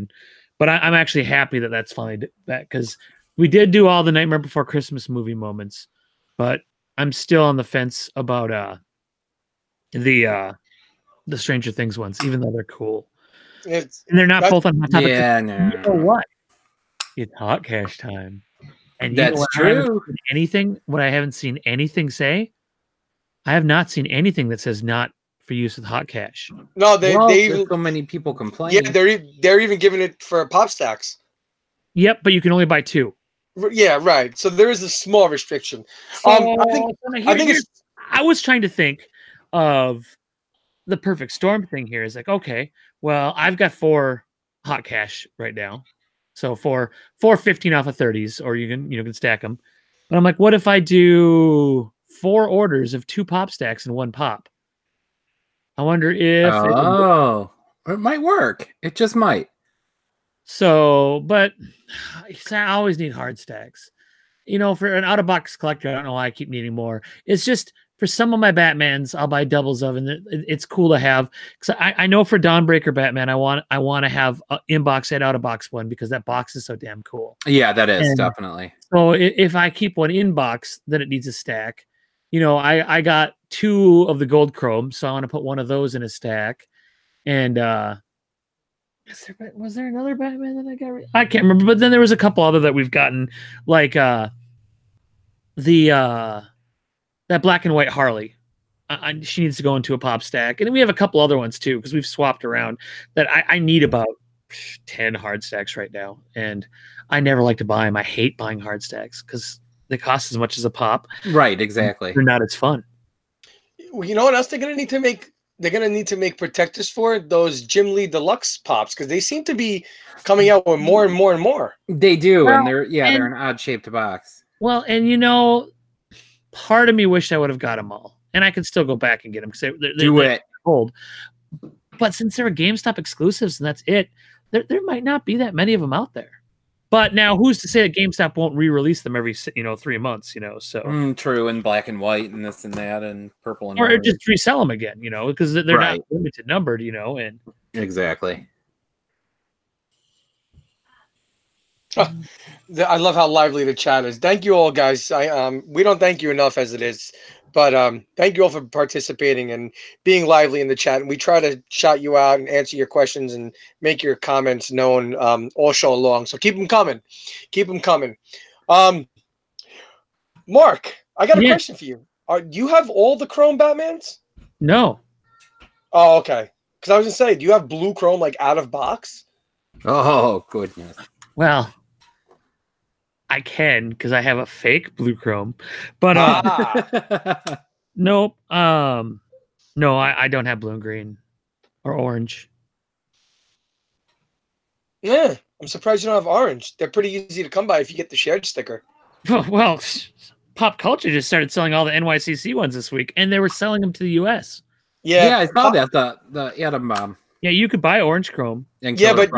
[SPEAKER 1] But I'm actually happy that that's finally that because we did do all the Nightmare Before Christmas movie moments, but I'm still on the fence about the Stranger Things ones, even though they're cool. And they're not both on Hot Topic.
[SPEAKER 2] Yeah, no.
[SPEAKER 1] You know what? It's Hot Cash time. And
[SPEAKER 2] that's true.
[SPEAKER 1] What I haven't seen anything say, I have not seen anything that says not for use with Hot Cash.
[SPEAKER 3] No, they even
[SPEAKER 2] so many people complain.
[SPEAKER 3] Yeah, they're even giving it for pop stacks.
[SPEAKER 1] Yep, but you can only buy 2.
[SPEAKER 3] Yeah, right. So there is a small restriction. I
[SPEAKER 1] was trying to think of the perfect storm thing here. Is like, okay, well, I've got 4 Hot Cash right now, so for 15 off of 30s, or you can stack them. But I'm like, what if I do 4 orders of 2 pop stacks and 1 pop? I wonder if
[SPEAKER 2] it might work. It just might.
[SPEAKER 1] So, but I always need hard stacks. For an out-of-box collector, I don't know why I keep needing more. It's just for some of my Batmans, I'll buy doubles of, and it's cool to have. Because I know for Dawnbreaker Batman, I want to have an in-box and out-of-box one because that box is so damn cool.
[SPEAKER 2] Yeah, that is definitely.
[SPEAKER 1] So if I keep one in-box, then it needs a stack. I got 2 of the gold chrome, so I want to put one of those in a stack. And was there another Batman that I got? I can't remember, but then there was a couple other that we've gotten, like that black and white Harley. She needs to go into a pop stack, and we have a couple other ones too because we've swapped around. That I need about 10 hard stacks right now, and I never like to buy them. I hate buying hard stacks because they cost as much as a pop.
[SPEAKER 2] Right, exactly.
[SPEAKER 1] They're not as fun.
[SPEAKER 3] Well, you know what else they're gonna need to make? They're going to need to make protectors for those Jim Lee Deluxe pops because they seem to be coming out with more and more and more.
[SPEAKER 2] They do, and they're an odd-shaped box.
[SPEAKER 1] Well, and part of me wished I would have got them all. and I can still go back and get them because
[SPEAKER 2] Do it.
[SPEAKER 1] old. But since they're GameStop exclusives and that's it, there might not be that many of them out there. But now, who's to say that GameStop won't re-release them every 3 months? So
[SPEAKER 2] true, in black and white and this and that and purple and
[SPEAKER 1] or
[SPEAKER 2] orange.
[SPEAKER 1] just resell them again, because they're not limited numbered, and
[SPEAKER 2] exactly.
[SPEAKER 3] I love how lively the chat is. Thank you all, guys. We don't thank you enough as it is, but thank you all for participating and being lively in the chat. And we try to shout you out and answer your questions and make your comments known all show long. So keep them coming. Keep them coming. Mark, I got a question for you. Do you have all the Chrome Batmans?
[SPEAKER 1] No.
[SPEAKER 3] Oh, okay. Because I was gonna say, do you have blue Chrome like out of box?
[SPEAKER 2] Oh goodness.
[SPEAKER 1] Well, I can because I have a fake blue Chrome, but nope. No, I don't have blue and green or orange.
[SPEAKER 3] Yeah, I'm surprised you don't have orange. They're pretty easy to come by if you get the shared sticker.
[SPEAKER 1] Well, Pop Culture just started selling all the NYCC ones this week, and they were selling them to the US.
[SPEAKER 2] Yeah, I saw that the Atom Bomb.
[SPEAKER 1] Yeah, you could buy orange Chrome.
[SPEAKER 2] And
[SPEAKER 1] but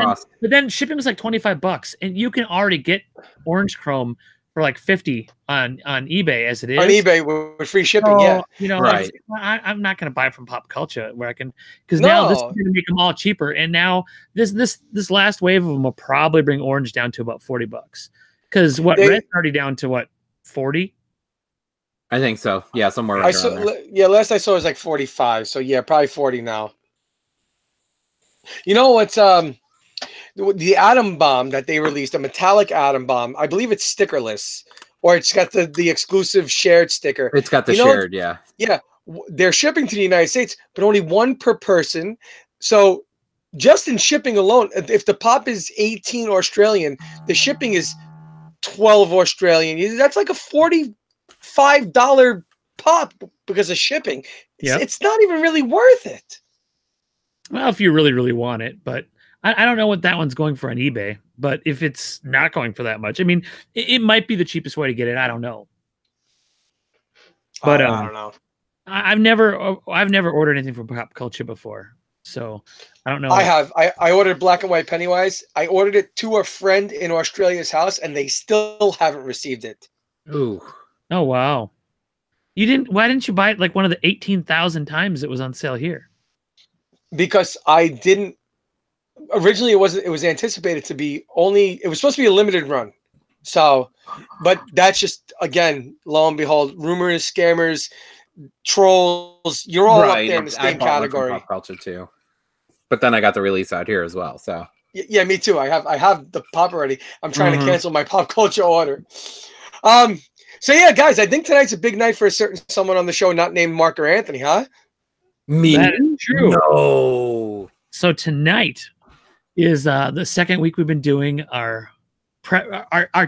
[SPEAKER 1] then shipping was like $25, and you can already get orange Chrome for like $50 on eBay as it is.
[SPEAKER 3] On eBay with free shipping, yeah.
[SPEAKER 2] Right.
[SPEAKER 1] I'm not going to buy from Pop Culture where I can, because now this is going to make them all cheaper. And now this last wave of them will probably bring orange down to about $40. Because red's already down to what, 40?
[SPEAKER 2] I think so. Yeah, somewhere right around there.
[SPEAKER 3] Yeah, last I saw it was like 45. So yeah, probably 40 now. You know what's the Atom Bomb that they released, a metallic Atom Bomb. I believe it's stickerless, or it's got the exclusive shared sticker.
[SPEAKER 2] It's got the shared, yeah.
[SPEAKER 3] Yeah, they're shipping to the United States, but only one per person. So just in shipping alone, if the pop is 18 Australian, the shipping is 12 Australian. That's like a $45 pop because of shipping. It's not even really worth it.
[SPEAKER 1] Well, if you really, really want it, but I don't know what that one's going for on eBay. But if it's not going for that much, I mean, it might be the cheapest way to get it. I don't know. But
[SPEAKER 3] I don't know.
[SPEAKER 1] I've never ordered anything from Pop Culture before, so I don't know.
[SPEAKER 3] I have. I ordered black and white Pennywise. I ordered it to a friend in Australia's house, and they still haven't received it.
[SPEAKER 2] Ooh.
[SPEAKER 1] Oh wow. Why didn't you buy it like one of the 18,000 times it was on sale here?
[SPEAKER 3] Because I didn't originally. It was anticipated to be it was supposed to be a limited run. So, but that's just, again, lo and behold, rumors, scammers, trolls, you're all up there in the same category.
[SPEAKER 2] Pop Culture too. But then I got the release out here as well. So
[SPEAKER 3] yeah, me too. I have the pop already. I'm trying to cancel my Pop Culture order. So yeah, guys, I think tonight's a big night for a certain someone on the show not named Mark or Anthony, huh?
[SPEAKER 2] Me?
[SPEAKER 1] That is true.
[SPEAKER 2] No.
[SPEAKER 1] So tonight is the second week we've been doing our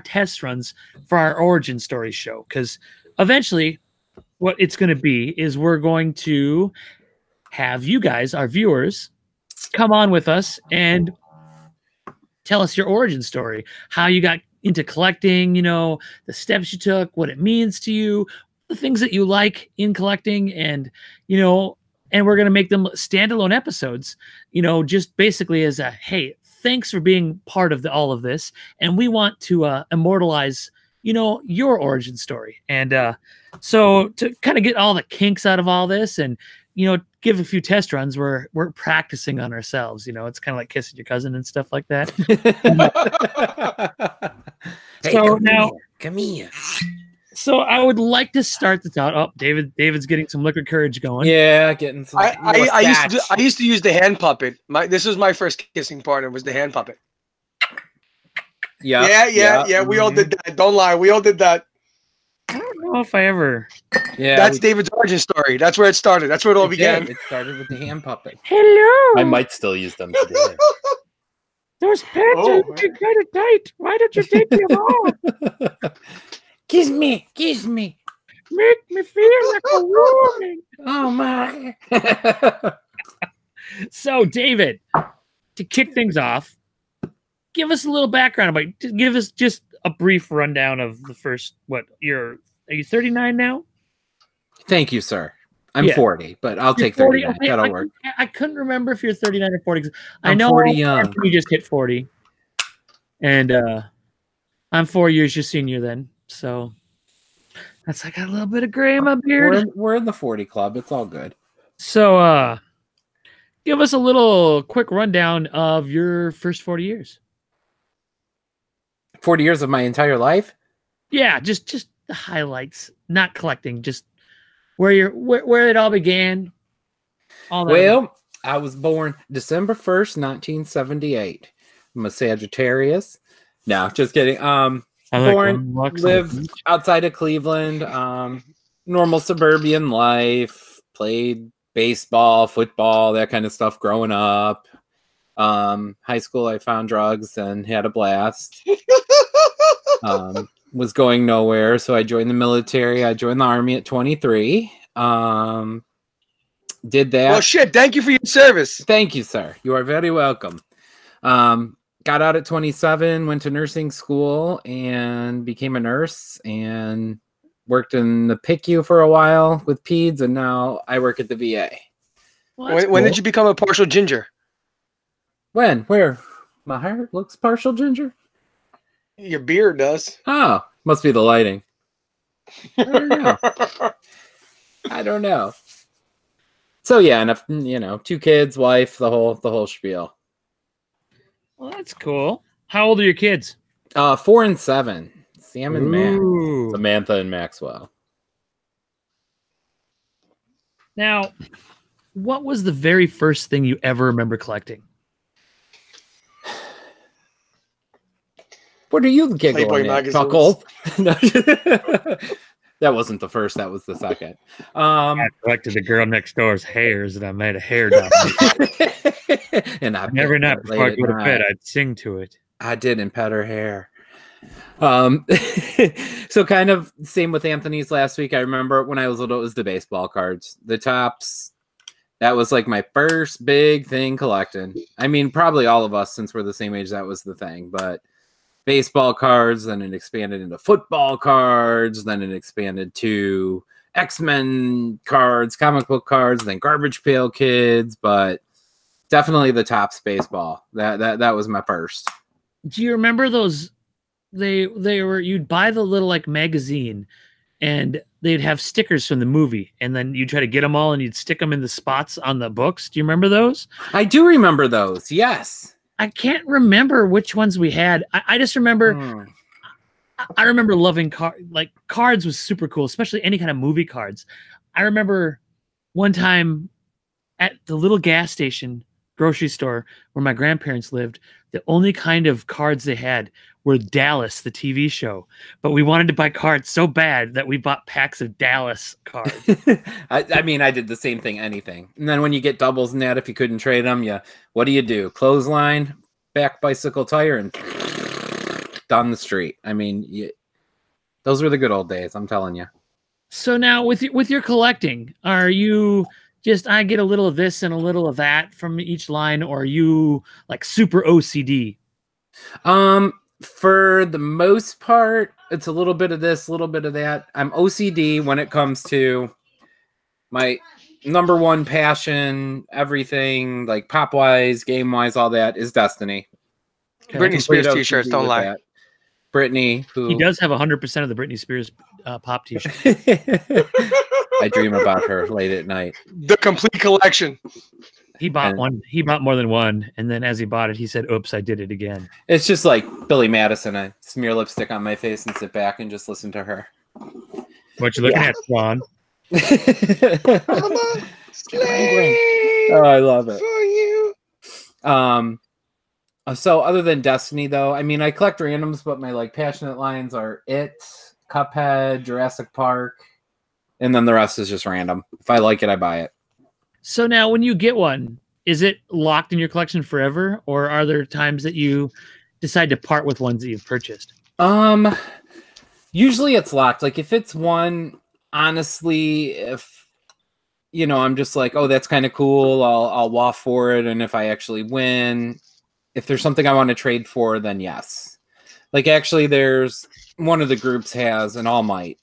[SPEAKER 1] test runs for our origin story show, because eventually what it's going to be is we're going to have you guys, our viewers, come on with us and tell us your origin story, how you got into collecting, the steps you took, what it means to you, the things that you like in collecting, and and we're going to make them standalone episodes, just basically as a, hey, thanks for being part of all of this, and we want to immortalize, your origin story. And so to kind of get all the kinks out of all this, and give a few test runs, we're practicing on ourselves. It's kind of like kissing your cousin and stuff like that.
[SPEAKER 2] Hey,
[SPEAKER 1] so
[SPEAKER 2] come here.
[SPEAKER 1] So I would like to start this out. Oh, David's getting some liquid courage going.
[SPEAKER 2] Yeah, getting some.
[SPEAKER 3] I used to use the hand puppet. This was my first kissing partner, was the hand puppet. Yeah. We all did that. Don't lie, we all did that.
[SPEAKER 1] I don't know if I ever.
[SPEAKER 2] Yeah,
[SPEAKER 3] that's David's origin story. That's where it started. That's where it all began.
[SPEAKER 2] It started with the hand puppet.
[SPEAKER 1] Hello.
[SPEAKER 5] I might still use them today.
[SPEAKER 1] Those pants are looking kind of tight. Why don't you take them off?
[SPEAKER 2] Kiss me.
[SPEAKER 1] Make me feel like a woman.
[SPEAKER 2] Oh my.
[SPEAKER 1] So, David, to kick things off, give us a little background about. Give us just a brief rundown of the first. Are you 39 now?
[SPEAKER 2] Thank you, sir. I'm
[SPEAKER 1] Yeah.
[SPEAKER 2] 40, but I'll
[SPEAKER 1] You're
[SPEAKER 2] take
[SPEAKER 1] 40.
[SPEAKER 2] 39.
[SPEAKER 1] Okay,
[SPEAKER 2] That'll work.
[SPEAKER 1] I couldn't remember if you're 39 or 40. I
[SPEAKER 2] I'm
[SPEAKER 1] know
[SPEAKER 2] 40 young.
[SPEAKER 1] Anthony just hit 40, and I'm 4 years your senior then. So that's I got a little bit of gray in my beard.
[SPEAKER 2] We're in the 40 club. It's all good.
[SPEAKER 1] So give us a little quick rundown of your first 40 years.
[SPEAKER 2] 40 years of my entire life?
[SPEAKER 1] Yeah, just the highlights, not collecting, just where it all began. All that.
[SPEAKER 2] Well, I was born December 1st, 1978. I'm a Sagittarius. No, just kidding. Born, lived outside of Cleveland. Normal suburban life. Played baseball, football, that kind of stuff growing up. High school, I found drugs and had a blast. Was going nowhere, so I joined the military. I joined the Army at 23. Did that.
[SPEAKER 3] Well, shit. Thank you for your service.
[SPEAKER 2] Thank you, sir. You are very welcome. Got out at 27, went to nursing school and became a nurse and worked in the PICU for a while with peds, and now I work at the VA.
[SPEAKER 1] Well,
[SPEAKER 3] When did you become a partial ginger?
[SPEAKER 2] When? Where? My hair looks partial ginger?
[SPEAKER 3] Your beard does.
[SPEAKER 2] Oh, must be the lighting. I don't know. I don't know. So yeah, and 2 kids, wife, the whole spiel.
[SPEAKER 1] Well, that's cool. How old are your kids?
[SPEAKER 2] 4 and 7. Sam and
[SPEAKER 1] Ooh.
[SPEAKER 2] Max. Samantha and Maxwell.
[SPEAKER 1] Now, what was the very first thing you ever remember collecting?
[SPEAKER 2] What are you giggling
[SPEAKER 3] Playboy
[SPEAKER 2] at,
[SPEAKER 3] magazines.
[SPEAKER 2] Chuckle? That wasn't the first. That was the second.
[SPEAKER 1] I collected the girl next door's hairs, and I made a hair doll.
[SPEAKER 2] And I
[SPEAKER 1] every night before I go to bed, I'd sing to it.
[SPEAKER 2] I did and pet her hair. So kind of same with Anthony's last week. I remember when I was little, it was the baseball cards, the tops. That was like my first big thing collecting. I mean, probably all of us, since we're the same age, that was the thing. But baseball cards, then it expanded into football cards, then it expanded to X-Men cards, comic book cards, then Garbage Pail Kids, but definitely the Topps baseball. That was my first.
[SPEAKER 1] Do you remember those? They were, you'd buy the little like magazine, and they'd have stickers from the movie, and then you'd try to get them all, and you'd stick them in the spots on the books. Do you remember those?
[SPEAKER 2] I do remember those. Yes.
[SPEAKER 1] I can't remember which ones we had. I just remember. I remember loving cards was super cool, especially any kind of movie cards. I remember one time at the little gas station grocery store where my grandparents lived, the only kind of cards they had were Dallas, the TV show. But we wanted to buy cards so bad that we bought packs of Dallas cards.
[SPEAKER 2] I mean, I did the same thing, anything. And then when you get doubles in that, if you couldn't trade them, what do? Clothesline, back bicycle tire, and down the street. I mean, those were the good old days, I'm telling you.
[SPEAKER 1] So now with your collecting, are you just, I get a little of this and a little of that from each line, or are you like super OCD?
[SPEAKER 2] For the most part, it's a little bit of this, a little bit of that. I'm OCD when it comes to my number one passion, everything like pop wise, game wise, all that is Destiny.
[SPEAKER 3] Britney Spears t-shirts, don't lie.
[SPEAKER 2] Britney, who
[SPEAKER 1] he does have 100% of the Britney Spears pop t-shirt.
[SPEAKER 2] I dream about her late at night.
[SPEAKER 3] The complete collection.
[SPEAKER 1] He bought one. He bought more than one, and then as he bought it, he said, "Oops, I did it again."
[SPEAKER 2] It's just like Billy Madison. I smear lipstick on my face and sit back and just listen to her.
[SPEAKER 1] What you looking at, Swan?
[SPEAKER 3] Oh,
[SPEAKER 2] I love it.
[SPEAKER 3] For you.
[SPEAKER 2] So other than Destiny, though, I mean, I collect randoms, but my like passionate lines are It, Cuphead, Jurassic Park, and then the rest is just random. If I like it, I buy it.
[SPEAKER 1] So now when you get one, is it locked in your collection forever, or are there times that you decide to part with ones that you've purchased?
[SPEAKER 2] Usually it's locked. Like if it's one, honestly, if I'm just like, oh, that's kind of cool, I'll waff for it, and if I actually win, if there's something I want to trade for, then yes. Like actually there's one of the groups has an All Might,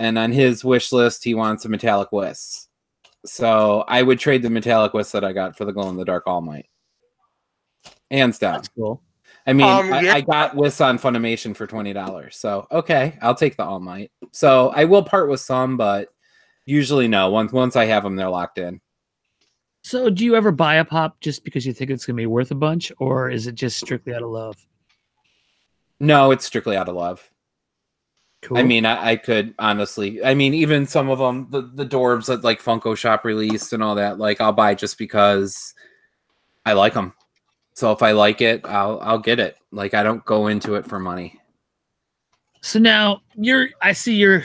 [SPEAKER 2] and on his wish list he wants a Metallic Whisk. So I would trade the metallic wisp that I got for the glow in the dark All Might. Hands down.
[SPEAKER 1] That's cool.
[SPEAKER 2] I mean,
[SPEAKER 3] Yeah.
[SPEAKER 2] I got wisps on Funimation for $20. So okay, I'll take the All Might. So I will part with some, but usually no. Once I have them, they're locked in.
[SPEAKER 1] So do you ever buy a pop just because you think it's going to be worth a bunch, or is it just strictly out of love?
[SPEAKER 2] No, it's strictly out of love.
[SPEAKER 1] Cool.
[SPEAKER 2] I mean, I could honestly, I mean, even some of them, the Dorbs that like Funko Shop released and all that, like I'll buy just because I like them. So if I like it, I'll get it. Like I don't go into it for money.
[SPEAKER 1] So now I see you're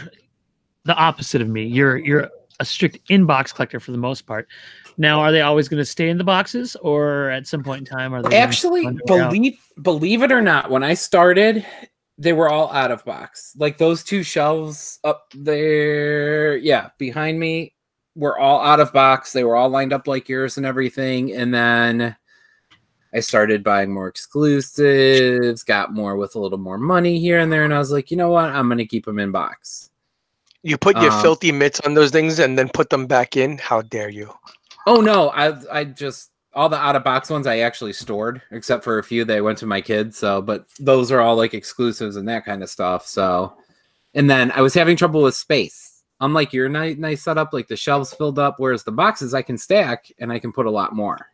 [SPEAKER 1] the opposite of me. You're a strict inbox collector for the most part. Now, are they always going to stay in the boxes, or at some point in time are they
[SPEAKER 2] Actually believe it or not, when I started, they were all out of box. Like those two shelves up there, yeah, behind me were all out of box. They were all lined up like yours and everything. And then I started buying more exclusives, got more with a little more money here and there. And I was like, you know what? I'm going to keep them in box.
[SPEAKER 3] You put your filthy mitts on those things and then put them back in? How dare you?
[SPEAKER 2] Oh, no. I just, all the out of box ones I actually stored, except for a few that went to my kids. So, but those are all like exclusives and that kind of stuff. So, and then I was having trouble with space. Unlike your nice setup, like the shelves filled up, whereas the boxes I can stack and I can put a lot more.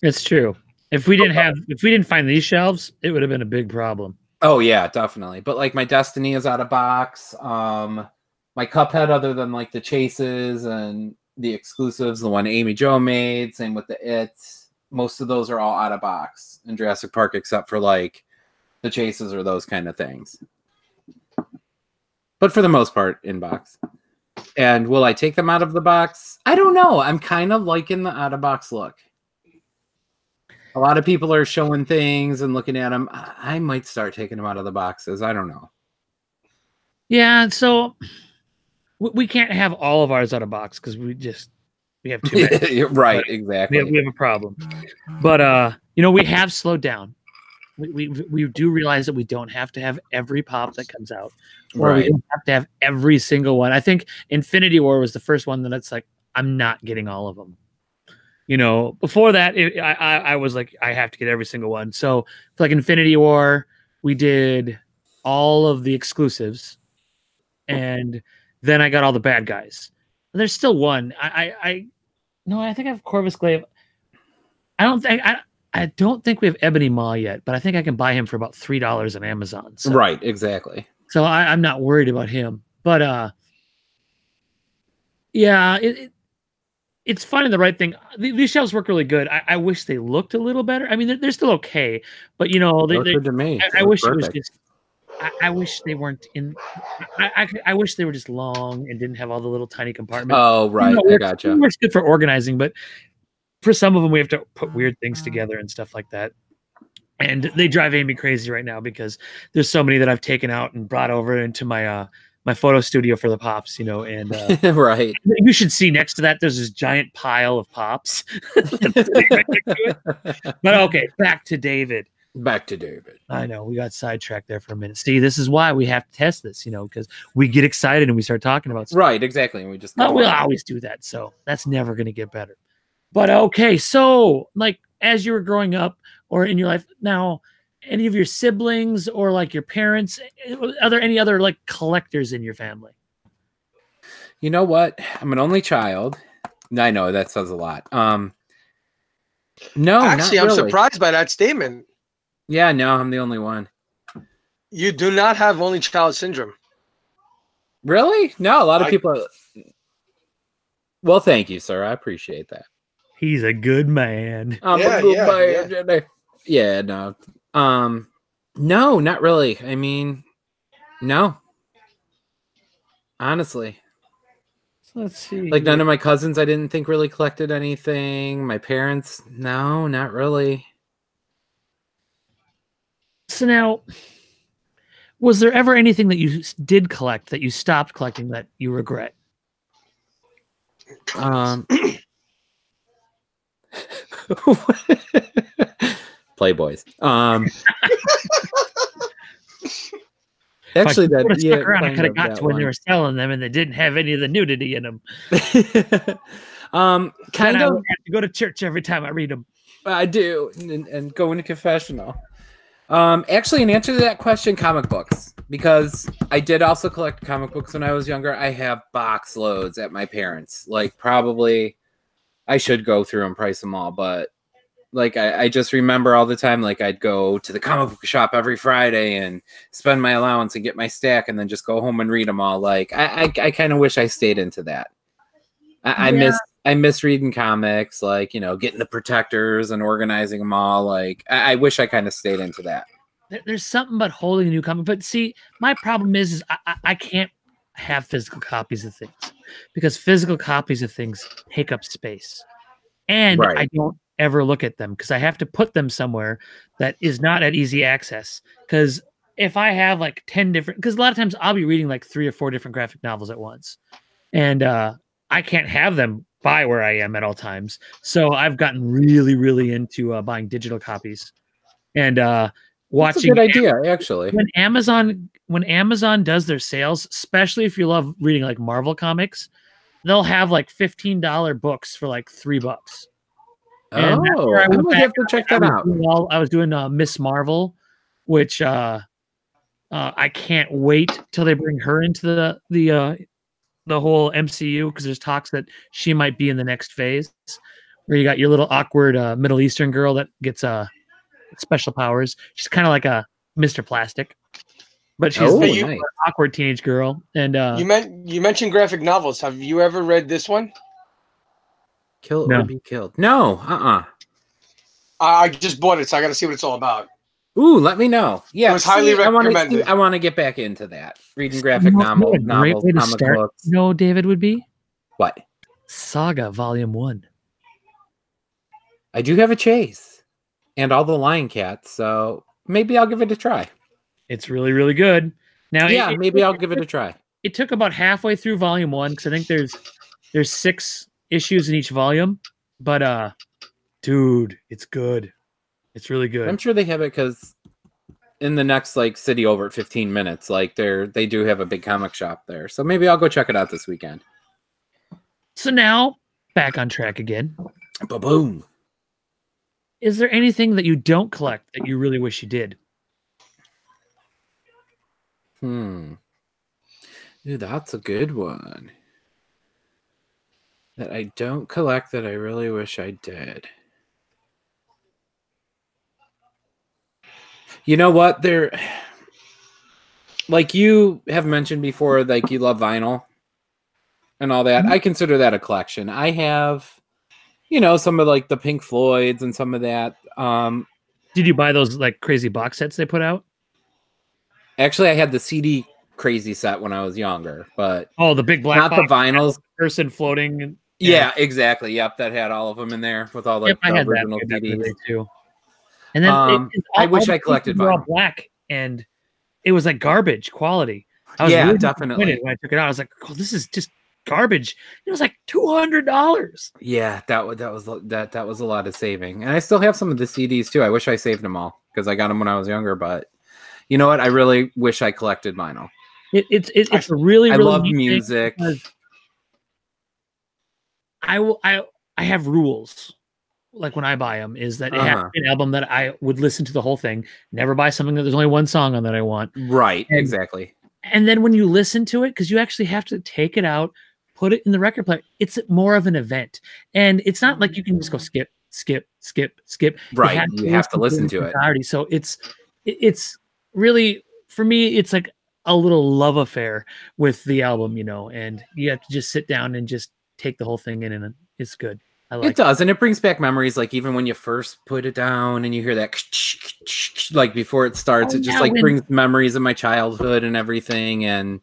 [SPEAKER 1] It's true. If we didn't find these shelves, it would have been a big problem.
[SPEAKER 2] Oh yeah, definitely. But like my Destiny is out of box. My Cuphead, other than like the chases and the exclusives, the one Amy Jo made, same with the It. Most of those are all out of box in Jurassic Park, except for like the chases or those kind of things. But for the most part, in box. And will I take them out of the box? I don't know. I'm kind of liking the out of box look. A lot of people are showing things and looking at them. I might start taking them out of the boxes. I don't know.
[SPEAKER 1] Yeah, so we can't have all of ours out of box because we have too many.
[SPEAKER 2] Right, exactly.
[SPEAKER 1] We have a problem. But we have slowed down. We do realize that we don't have to have every pop that comes out, or we don't have to have every single one. I think Infinity War was the first one that it's like I'm not getting all of them. Before that, I was like, I have to get every single one. So for like Infinity War, we did all of the exclusives, and then I got all the bad guys. And there's still one. I think I have Corvus Glaive. I don't think we have Ebony Maw yet, but I think I can buy him for about $3 on Amazon. So.
[SPEAKER 2] Right, exactly.
[SPEAKER 1] So I'm not worried about him. But yeah, it's finding the right thing. These shelves work really good. I wish they looked a little better. I mean, they're still okay, but they
[SPEAKER 2] good to me.
[SPEAKER 1] I wish it was just. I wish they weren't in. I wish they were just long and didn't have all the little tiny compartments.
[SPEAKER 2] Oh, right. I gotcha.
[SPEAKER 1] It works good for organizing, but for some of them, we have to put weird things together and stuff like that. And they drive Amy crazy right now because there's so many that I've taken out and brought over into my my photo studio for the pops, and
[SPEAKER 2] right.
[SPEAKER 1] You should see next to that there's this giant pile of pops. Right but okay, back to David. I know we got sidetracked there for a minute. See, this is why we have to test this, because we get excited and we start talking about stuff.
[SPEAKER 2] Right, exactly. And we just
[SPEAKER 1] we'll always do that, so that's never going to get better. But okay, so like as you were growing up or in your life now, any of your siblings or like your parents, are there any other like collectors in your family?
[SPEAKER 2] You know what? I'm an only child. I know that says a lot. No,
[SPEAKER 3] actually,
[SPEAKER 2] not really.
[SPEAKER 3] I'm surprised by that statement.
[SPEAKER 2] Yeah, no, I'm the only one.
[SPEAKER 3] You do not have only child syndrome.
[SPEAKER 2] Really? No, a lot of people. Well, thank you, sir. I appreciate that.
[SPEAKER 1] He's a good man.
[SPEAKER 2] I'm a good man. Yeah, no. No, not really. I mean, no. Honestly.
[SPEAKER 1] So let's see.
[SPEAKER 2] Like none of my cousins I didn't think really collected anything. My parents, no, not really.
[SPEAKER 1] So now, was there ever anything that you did collect that you stopped collecting that you regret?
[SPEAKER 2] Playboys. Actually,
[SPEAKER 1] if I
[SPEAKER 2] that
[SPEAKER 1] stuck around, I
[SPEAKER 2] kind
[SPEAKER 1] could have
[SPEAKER 2] of
[SPEAKER 1] got
[SPEAKER 2] that
[SPEAKER 1] to when they
[SPEAKER 2] one.
[SPEAKER 1] were selling them, and they didn't have any of the nudity in them.
[SPEAKER 2] Kind
[SPEAKER 1] I
[SPEAKER 2] of.
[SPEAKER 1] would have to go to church every time I read them.
[SPEAKER 2] I do, and go into confessional. Actually, in answer to that question, comic books, because I did also collect comic books when I was younger. I have box loads at my parents'. Like, probably, I should go through and price them all, but like I just remember all the time, like I'd go to the comic book shop every Friday and spend my allowance and get my stack, and then just go home and read them all. Like I kind of wish I stayed into that. I miss reading comics, like, you know, getting the protectors and organizing them all. Like I wish I kind of stayed into that.
[SPEAKER 1] There's something about holding a new comic, but see, my problem is I can't have physical copies of things because physical copies of things take up space, and I
[SPEAKER 2] Right.
[SPEAKER 1] don't ever look at them because I have to put them somewhere that is not at easy access. Because if I have like 10 different, because a lot of times I'll be reading like 3 or 4 different graphic novels at once, and I can't have them by where I am at all times. So I've gotten really, really into buying digital copies and
[SPEAKER 2] That's a
[SPEAKER 1] watching
[SPEAKER 2] good idea, actually.
[SPEAKER 1] when Amazon does their sales, especially if you love reading like Marvel comics, they'll have like $15 books for like $3. And that's where
[SPEAKER 2] Oh,
[SPEAKER 1] I
[SPEAKER 2] I
[SPEAKER 1] went
[SPEAKER 2] might
[SPEAKER 1] back.
[SPEAKER 2] have to check that out.
[SPEAKER 1] I was doing Miss Marvel, which I can't wait till they bring her into the whole MCU because there's talks that she might be in the next phase, where you got your little awkward Middle Eastern girl that gets special powers. She's kind of like a Mr. Plastic, but she's
[SPEAKER 2] Oh,
[SPEAKER 3] you-
[SPEAKER 2] nice.
[SPEAKER 1] an awkward teenage girl. And
[SPEAKER 3] You mentioned graphic novels. Have you ever read this one?
[SPEAKER 2] Kill
[SPEAKER 1] No.
[SPEAKER 2] or be killed. No,
[SPEAKER 3] I just bought it, so I got to see what it's all about.
[SPEAKER 2] Ooh, let me know. Yeah,
[SPEAKER 3] It was highly recommended.
[SPEAKER 2] I want to get back into that. Reading graphic
[SPEAKER 1] You know what a great
[SPEAKER 2] novels,
[SPEAKER 1] way to
[SPEAKER 2] comic
[SPEAKER 1] start,
[SPEAKER 2] books.
[SPEAKER 1] David, would be
[SPEAKER 2] What?
[SPEAKER 1] Saga Volume 1.
[SPEAKER 2] I do have a Chase and all the Lion Cats, so maybe I'll give it a try.
[SPEAKER 1] It's really, really good. Now,
[SPEAKER 2] Yeah, maybe I'll give it a try.
[SPEAKER 1] It took about halfway through Volume 1 because I think there's 6 issues in each volume, but dude, it's good. It's really good.
[SPEAKER 2] I'm sure they have it because in the next like city over at 15 minutes, like they do have a big comic shop there. So maybe I'll go check it out this weekend.
[SPEAKER 1] So now, back on track again.
[SPEAKER 2] Ba-boom.
[SPEAKER 1] Is there anything that you don't collect that you really wish you did?
[SPEAKER 2] Dude, that's a good one. That I don't collect that I really wish I did. You know what? Like you have mentioned before, like you love vinyl and all that. I consider that a collection. I have, some of like the Pink Floyds and some of that.
[SPEAKER 1] Did you buy those like crazy box sets they put out?
[SPEAKER 2] Actually, I had the CD crazy set when I was younger, but
[SPEAKER 1] the big black
[SPEAKER 2] not
[SPEAKER 1] box,
[SPEAKER 2] the vinyls.
[SPEAKER 1] Person floating. And,
[SPEAKER 2] yeah, exactly. Yep, that had all of them in there with all like
[SPEAKER 1] I
[SPEAKER 2] the
[SPEAKER 1] had
[SPEAKER 2] original
[SPEAKER 1] that
[SPEAKER 2] CDs.
[SPEAKER 1] too. And then
[SPEAKER 2] I wish I collected
[SPEAKER 1] were all
[SPEAKER 2] vinyl.
[SPEAKER 1] black, and it was like garbage quality. I was
[SPEAKER 2] Yeah,
[SPEAKER 1] really
[SPEAKER 2] definitely.
[SPEAKER 1] disappointed when I took it out. I was like, "Oh, this is just garbage." It was like $200.
[SPEAKER 2] Yeah, that was a lot of saving, and I still have some of the CDs too. I wish I saved them all because I got them when I was younger. But you know what? I really wish I collected vinyl.
[SPEAKER 1] It's a really
[SPEAKER 2] I
[SPEAKER 1] really
[SPEAKER 2] love
[SPEAKER 1] neat thing
[SPEAKER 2] music.
[SPEAKER 1] because I have rules. Like when I buy them, is that it has to be an album that I would listen to the whole thing. Never buy something that there's only one song on that I want.
[SPEAKER 2] Right, exactly.
[SPEAKER 1] And then when you listen to it, because you actually have to take it out, put it in the record player, it's more of an event. And it's not like you can just go skip.
[SPEAKER 2] Right, you have to listen to it.
[SPEAKER 1] Entirety. So it's really, for me, it's like a little love affair with the album, and you have to just sit down and just take the whole thing in, and it's good.
[SPEAKER 2] It does, and it brings back memories. Like even when you first put it down and you hear that, like before it starts, it just brings memories of my childhood and everything. And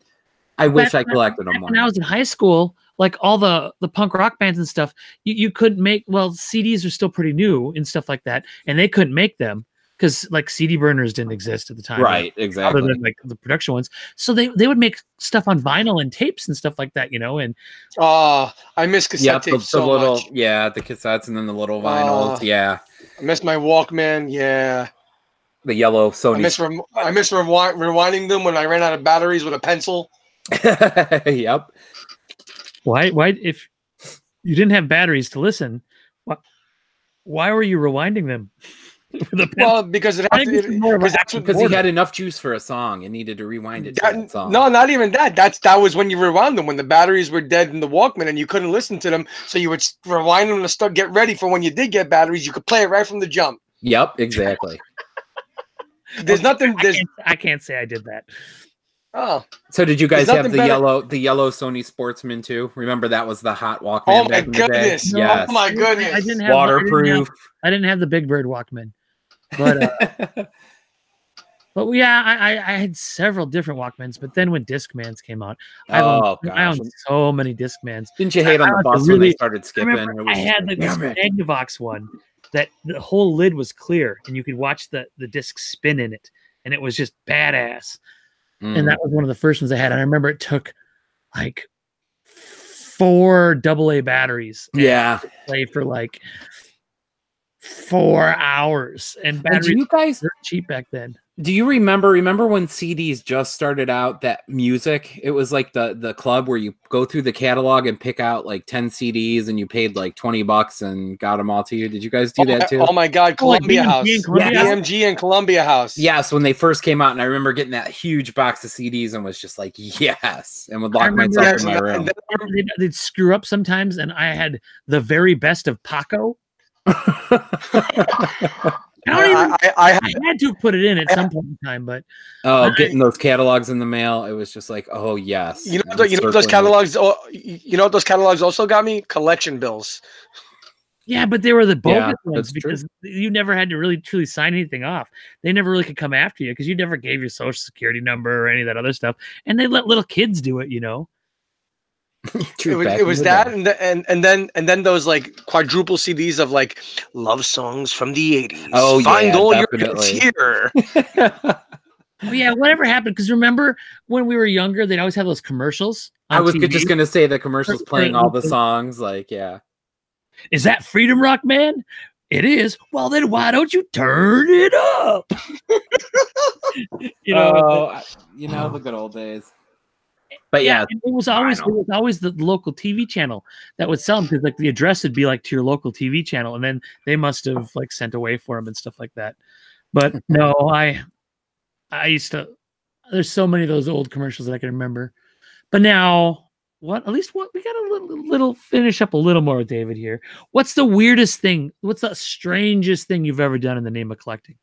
[SPEAKER 2] I wish I collected them more.
[SPEAKER 1] When I was in high school, like all the punk rock bands and stuff, you couldn't make. Well, CDs are still pretty new and stuff like that, and they couldn't make them because like CD burners didn't exist at the time,
[SPEAKER 2] right? Exactly.
[SPEAKER 1] Other than like the production ones, so they would make stuff on vinyl and tapes and stuff like that, And
[SPEAKER 3] I miss cassette tapes so
[SPEAKER 2] little,
[SPEAKER 3] much.
[SPEAKER 2] Yeah, the cassettes and then the little vinyls. Yeah,
[SPEAKER 3] I miss my Walkman. Yeah,
[SPEAKER 2] The yellow
[SPEAKER 3] I
[SPEAKER 2] Sony.
[SPEAKER 3] miss rewinding them when I ran out of batteries with a pencil.
[SPEAKER 2] Yep.
[SPEAKER 1] Why if you didn't have batteries to listen, why were you rewinding them?
[SPEAKER 3] Well, because it
[SPEAKER 1] I
[SPEAKER 3] has
[SPEAKER 1] think it's more of
[SPEAKER 3] because
[SPEAKER 1] an
[SPEAKER 3] that's what
[SPEAKER 2] Because he had enough juice for a song and needed to rewind it to that song.
[SPEAKER 3] no, not even that. That was when you rewound them, when the batteries were dead in the Walkman and you couldn't listen to them. So you would rewind them to get ready for when you did get batteries. You could play it right from the jump.
[SPEAKER 2] Yep, exactly.
[SPEAKER 3] There's nothing.
[SPEAKER 1] I can't say I did that.
[SPEAKER 3] Oh,
[SPEAKER 2] So did you guys
[SPEAKER 3] There's
[SPEAKER 2] have the
[SPEAKER 3] nothing
[SPEAKER 2] yellow Sony Sportsman too? Remember that was the hot Walkman
[SPEAKER 3] oh my
[SPEAKER 2] back in the day?
[SPEAKER 3] goodness!
[SPEAKER 2] Yes.
[SPEAKER 3] Oh my goodness!
[SPEAKER 1] I didn't have
[SPEAKER 2] Waterproof.
[SPEAKER 1] I didn't have the Big Bird Walkman, but but yeah, I had several different Walkmans. But then when Discmans came out, I owned so many Discmans.
[SPEAKER 2] Didn't you hate on the bus when they started skipping?
[SPEAKER 1] I had like this Magnavox one that the whole lid was clear and you could watch the disc spin in it, and it was just badass. And that was one of the first ones I had. And I remember it took like 4 AA batteries.
[SPEAKER 2] Yeah.
[SPEAKER 1] To play for like 4 hours. And batteries
[SPEAKER 2] you guys
[SPEAKER 1] were cheap back then.
[SPEAKER 2] Do you remember when CDs just started out, that music? It was like the club where you go through the catalog and pick out like 10 CDs and you paid like $20 and got them all to you. Did you guys do that too?
[SPEAKER 3] Oh my God, Columbia House.
[SPEAKER 1] DMG
[SPEAKER 3] and Columbia House.
[SPEAKER 2] Yes, when they first came out, and I remember getting that huge box of CDs and was just like, yes, and would lock myself in my room.
[SPEAKER 1] They'd screw up sometimes, and I had the very best of Paco. I had to put it in at some point in time, but
[SPEAKER 2] getting those catalogs in the mail, it was just like, oh yes.
[SPEAKER 3] You know what those catalogs? You know what those catalogs also got me? Collection bills.
[SPEAKER 1] Yeah, but they were the bogus ones because you never had to really truly sign anything off. They never really could come after you because you never gave your social security number or any of that other stuff, and they let little kids do it. You know.
[SPEAKER 3] It was that, and then those like quadruple CDs of like love songs from the 80s.
[SPEAKER 2] Oh,
[SPEAKER 3] find all
[SPEAKER 2] definitely.
[SPEAKER 3] your hits here.
[SPEAKER 1] Oh yeah, whatever happened? Because remember when we were younger, they'd always have those commercials.
[SPEAKER 2] I was just gonna say the commercials playing all the songs. Like, yeah,
[SPEAKER 1] is that Freedom Rock, man? It is. Well, then why don't you turn it up?
[SPEAKER 2] the good old days. But yeah,
[SPEAKER 1] it was always the local TV channel that would sell them, because like the address would be like to your local TV channel, and then they must have like sent away for them and stuff like that. But no, I used to. There's so many of those old commercials that I can remember. But now, we got a little finish up a little more with David here. What's the weirdest thing? What's the strangest thing you've ever done in the name of collecting?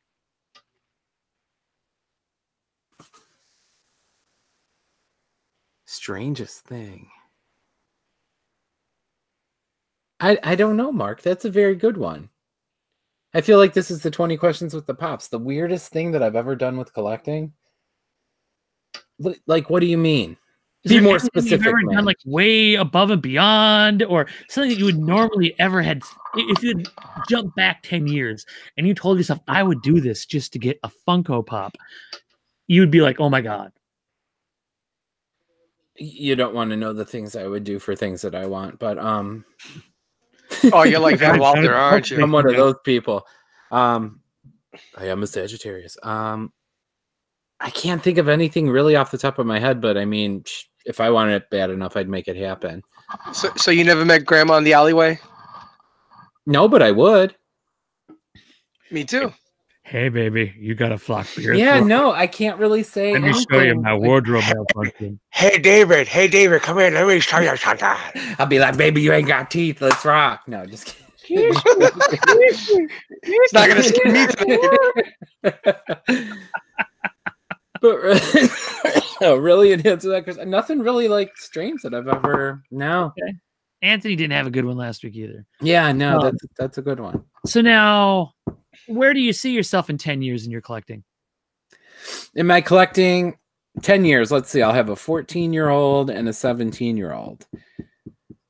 [SPEAKER 2] Strangest thing. I don't know, Mark. That's a very good one. I feel like this is the 20 questions with the pops. The weirdest thing that I've ever done with collecting. Like, what do you mean? Be more specific.
[SPEAKER 1] You've ever done like way above and beyond, or something that you would normally ever had? If you had jumped back 10 years and you told yourself, I would do this just to get a Funko Pop, you would be like, oh my God.
[SPEAKER 2] You don't want to know the things I would do for things that I want, but
[SPEAKER 3] oh, you're like Van Walter, aren't you?
[SPEAKER 2] I'm one of those people. I am a Sagittarius. I can't think of anything really off the top of my head, but I mean, if I wanted it bad enough, I'd make it happen.
[SPEAKER 3] So you never met Grandma in the alleyway?
[SPEAKER 2] No, but I would.
[SPEAKER 3] Me too.
[SPEAKER 1] Hey, baby, you got a flock for your
[SPEAKER 2] throat. No, I can't really say.
[SPEAKER 1] Let me show you my wardrobe malfunction.
[SPEAKER 3] Hey, David, come here. Let me show you something.
[SPEAKER 2] I'll be like, baby, you ain't got teeth. Let's rock. No, just kidding.
[SPEAKER 3] It's not going to scare me tonight.
[SPEAKER 2] But really, it answers that question. Nothing really like strange that I've ever. No.
[SPEAKER 1] Okay. Anthony didn't have a good one last week either.
[SPEAKER 2] Yeah, no, that's a good one.
[SPEAKER 1] So now, where do you see yourself in 10 years in your collecting?
[SPEAKER 2] In my collecting, 10 years, let's see, I'll have a 14-year-old and a 17-year-old.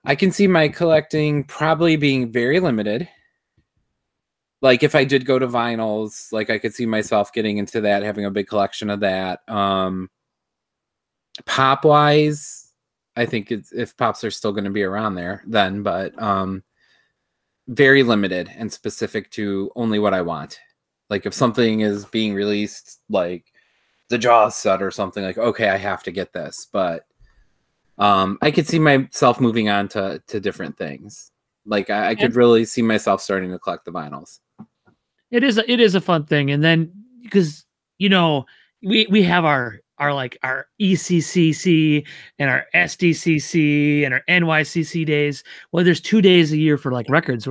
[SPEAKER 2] I can see my collecting probably being very limited. Like if I did go to vinyls, like I could see myself getting into that, having a big collection of that. Pop-wise, I think if pops are still going to be around there then, but very limited and specific to only what I want. Like if something is being released, like the Jaws set or something, like okay, I have to get this. But I could see myself moving on to different things. Like I could really see myself starting to collect the vinyls.
[SPEAKER 1] It is a fun thing, and then because we have our like our ECCC and our SDCC and our NYCC days. Well, there's 2 days a year for like record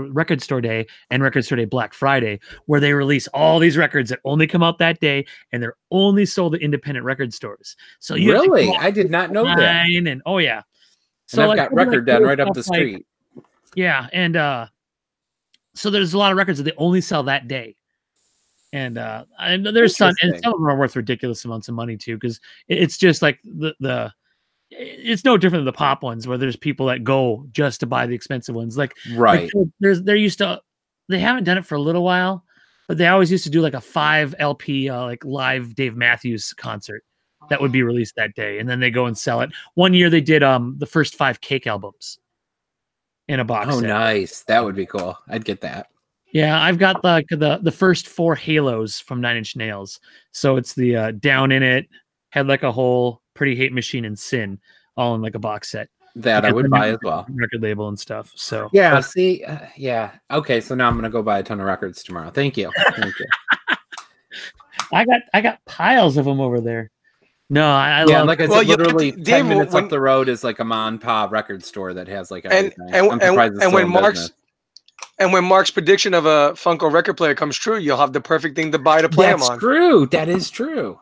[SPEAKER 1] store day and record store day Black Friday, where they release all these records that only come out that day, and they're only sold at independent record stores. So you
[SPEAKER 2] really, I did not know that.
[SPEAKER 1] And oh yeah,
[SPEAKER 2] so and I've got Record Den right up the street.
[SPEAKER 1] Yeah, and so there's a lot of records that they only sell that day. And there's some, and some of them are worth ridiculous amounts of money too, because it's just like it's no different than the pop ones where there's people that go just to buy the expensive ones. Like they're used to, they haven't done it for a little while, but they always used to do like a 5 LP like live Dave Matthews concert that would be released that day, and then they go and sell it. One year they did the first 5 Cake albums in a box.
[SPEAKER 2] Oh, set. Nice! That would be cool. I'd get that.
[SPEAKER 1] Yeah, I've got the first 4 Halos from 9 Inch Nails. So it's the Down in It, Had Like a Hole, Pretty Hate Machine, and Sin, all in like a box set.
[SPEAKER 2] That I would buy as well.
[SPEAKER 1] Record label and stuff. So
[SPEAKER 2] yeah, see, yeah, okay. So now I'm gonna go buy a ton of records tomorrow. Thank you, thank you.
[SPEAKER 1] I got piles of them over there. No, I
[SPEAKER 2] yeah,
[SPEAKER 1] love.
[SPEAKER 2] Like I said, literally 10 minutes up the road is like a mom and pop record store that has like everything.
[SPEAKER 3] And when Mark's prediction of a Funko record player comes true, you'll have the perfect thing to buy to play them on.
[SPEAKER 2] That's true. That is true.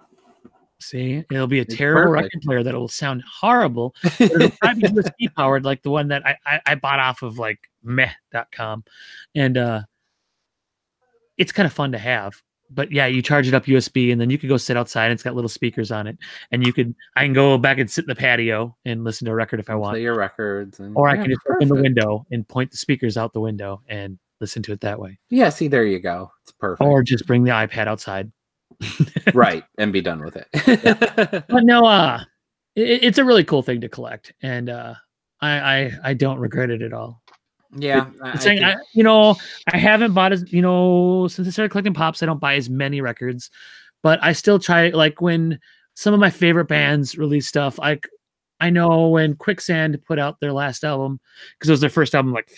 [SPEAKER 1] See, it'll be a terrible record player that will sound horrible. But it'll probably be USB powered, like the one that I bought off of like meh.com. And it's kind of fun to have. But yeah, you charge it up USB, and then you could go sit outside. And it's got little speakers on it, and I can go back and sit in the patio and listen to a record if I want.
[SPEAKER 2] Play your records,
[SPEAKER 1] or I can just open the window and point the speakers out the window and listen to it that way.
[SPEAKER 2] Yeah, see, there you go. It's perfect.
[SPEAKER 1] Or just bring the iPad outside,
[SPEAKER 2] right, and be done with it.
[SPEAKER 1] But no, it's a really cool thing to collect, and I don't regret it at all.
[SPEAKER 2] Yeah,
[SPEAKER 1] I haven't bought as since I started collecting pops, I don't buy as many records, but I still try. Like when some of my favorite bands release stuff, like I know when Quicksand put out their last album, because it was their first album like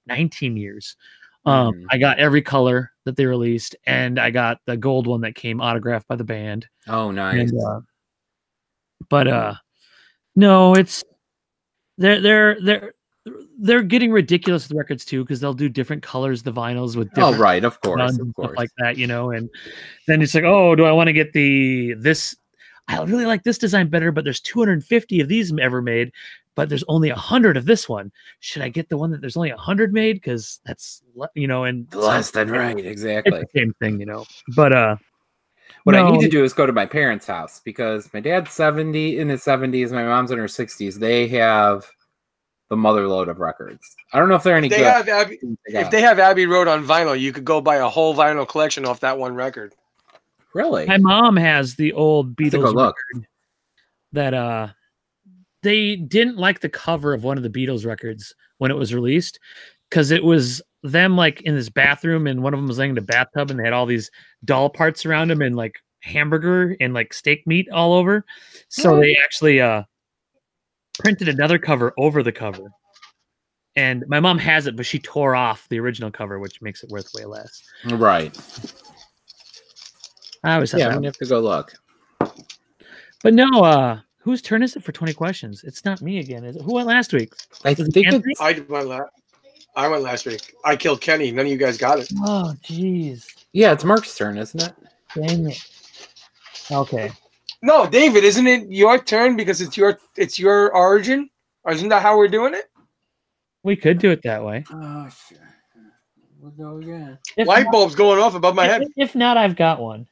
[SPEAKER 1] 19 years. I got every color that they released, and I got the gold one that came autographed by the band.
[SPEAKER 2] Oh, nice.
[SPEAKER 1] And, but no, it's they're getting ridiculous with records too, because they'll do different colors, the vinyls with different
[SPEAKER 2] right, of course,
[SPEAKER 1] stuff like that, and then it's like, oh, do I want to get this? I really like this design better, but there's 250 of these ever made, but there's only 100 of this one. Should I get the one that there's only 100 made? Because that's and
[SPEAKER 2] less than right, exactly.
[SPEAKER 1] It's the same thing, But
[SPEAKER 2] what I need to do is go to my parents' house, because my dad's in his 70s, my mom's in her 60s. They have the mother load of records. I don't know if they're any good.
[SPEAKER 3] If they have Abbey Road on vinyl, you could go buy a whole vinyl collection off that one record.
[SPEAKER 2] Really?
[SPEAKER 1] My mom has the old Beatles record that they didn't like the cover of one of the Beatles records when it was released, because it was them like in this bathroom, and one of them was laying in the bathtub, and they had all these doll parts around them and like hamburger and like steak meat all over. So they actually printed another cover over the cover, and my mom has it, but she tore off the original cover, which makes it worth way less.
[SPEAKER 2] Right.
[SPEAKER 1] I always have
[SPEAKER 2] I'm gonna have to go look.
[SPEAKER 1] But no, whose turn is it for 20 questions? It's not me again, is it? Who went last week?
[SPEAKER 2] I think
[SPEAKER 3] I went last week. I killed Kenny. None of you guys got it.
[SPEAKER 1] Oh, jeez.
[SPEAKER 2] Yeah, it's Mark's turn, isn't it?
[SPEAKER 1] Dang it. Okay.
[SPEAKER 3] No, David, isn't it your turn because it's your origin? Or isn't that how we're doing it?
[SPEAKER 1] We could do it that way.
[SPEAKER 2] Oh, shit. We'll go again.
[SPEAKER 3] Light bulbs going off above my head.
[SPEAKER 1] If not, I've got one.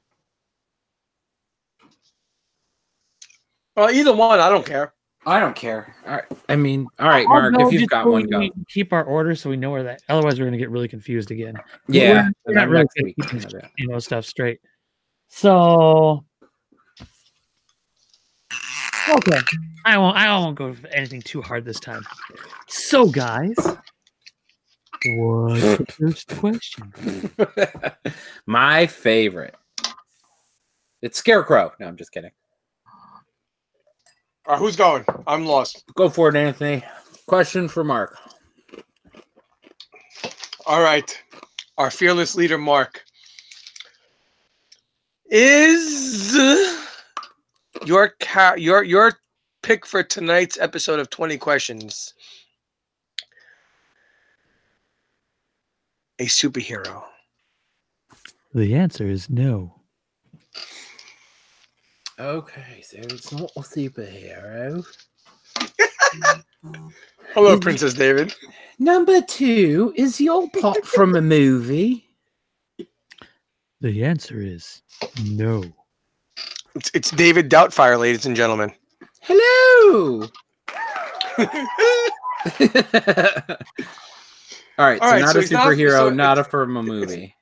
[SPEAKER 3] Well, either one, I don't care.
[SPEAKER 2] I don't care. All right. I mean, all right, Mark, if you've got one, go.
[SPEAKER 1] Keep our order so we know where that. Otherwise, we're going to get really confused again.
[SPEAKER 2] Yeah.
[SPEAKER 1] We're not really keeping stuff straight. So, okay. I won't go for anything too hard this time. So, guys, What's the first question?
[SPEAKER 2] My favorite. It's Scarecrow. No, I'm just kidding.
[SPEAKER 3] All right, who's going? I'm lost.
[SPEAKER 2] Go for it, Anthony. Question for Mark.
[SPEAKER 3] All right, our fearless leader, Mark. Is your pick for tonight's episode of 20 Questions a superhero?
[SPEAKER 1] The answer is no.
[SPEAKER 2] Okay, so it's not a superhero.
[SPEAKER 3] Hello, Princess David.
[SPEAKER 2] Number 2, is your pop from a movie?
[SPEAKER 1] The answer is no.
[SPEAKER 3] It's David Doubtfire, ladies and gentlemen.
[SPEAKER 2] Hello! All right, so not
[SPEAKER 3] so
[SPEAKER 2] a
[SPEAKER 3] he's not-
[SPEAKER 2] superhero,
[SPEAKER 3] so
[SPEAKER 2] not
[SPEAKER 3] it's-
[SPEAKER 2] from a movie.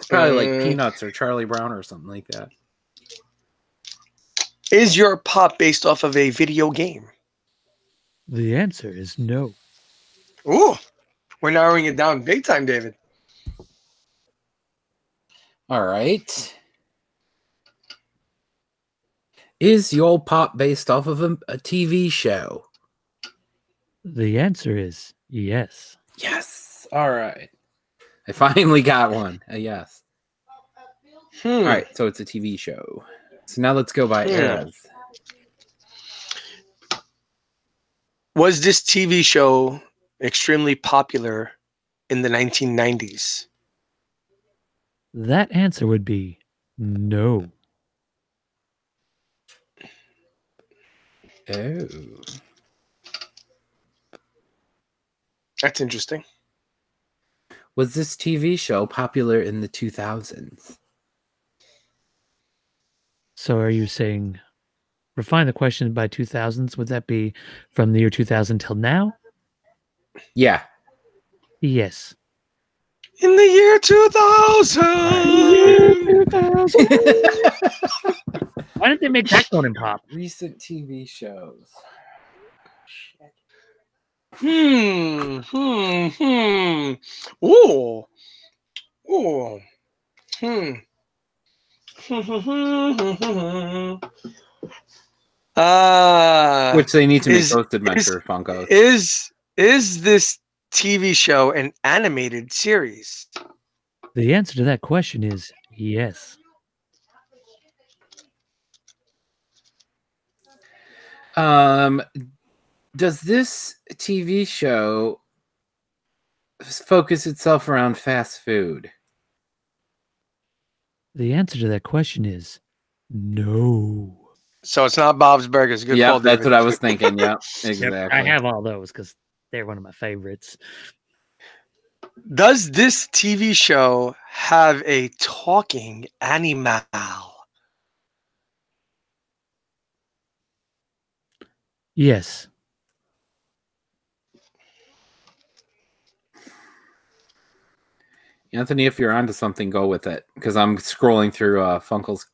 [SPEAKER 2] Probably like Peanuts or Charlie Brown or something like that.
[SPEAKER 3] Is your pop based off of a video game?
[SPEAKER 1] The answer is no.
[SPEAKER 3] Ooh, we're narrowing it down big time, David.
[SPEAKER 2] All right. Is your pop based off of a TV show?
[SPEAKER 1] The answer is yes.
[SPEAKER 2] Yes. All right. I finally got one. A yes. All right. So it's a TV show. So now let's go by eras.
[SPEAKER 3] Was this TV show extremely popular in the 1990s?
[SPEAKER 1] That answer would be no.
[SPEAKER 2] Oh.
[SPEAKER 3] That's interesting.
[SPEAKER 2] Was this TV show popular in the 2000s?
[SPEAKER 1] So are you saying refine the question by 2000s? Would that be from the year 2000 till now?
[SPEAKER 2] Yeah.
[SPEAKER 1] Yes.
[SPEAKER 3] In the year 2000.
[SPEAKER 1] Why didn't they make that Conan pop?
[SPEAKER 2] Recent TV shows.
[SPEAKER 3] Ooh.
[SPEAKER 2] Which they need to make
[SPEAKER 3] is-
[SPEAKER 2] Toasted Mentor Funkos.
[SPEAKER 3] Is this TV show an animated series?
[SPEAKER 1] The answer to that question is yes.
[SPEAKER 2] Does this TV show focus itself around fast food?
[SPEAKER 1] The answer to that question is no.
[SPEAKER 3] So it's not Bob's Burgers. Good call,
[SPEAKER 2] Yeah, that's
[SPEAKER 3] David.
[SPEAKER 2] what I was thinking. Yeah, exactly.
[SPEAKER 1] Yep, I have all those because they're one of my favorites.
[SPEAKER 3] Does this TV show have a talking animal?
[SPEAKER 1] Yes.
[SPEAKER 2] Anthony, if you're onto something, go with it. Because I'm scrolling through Funko's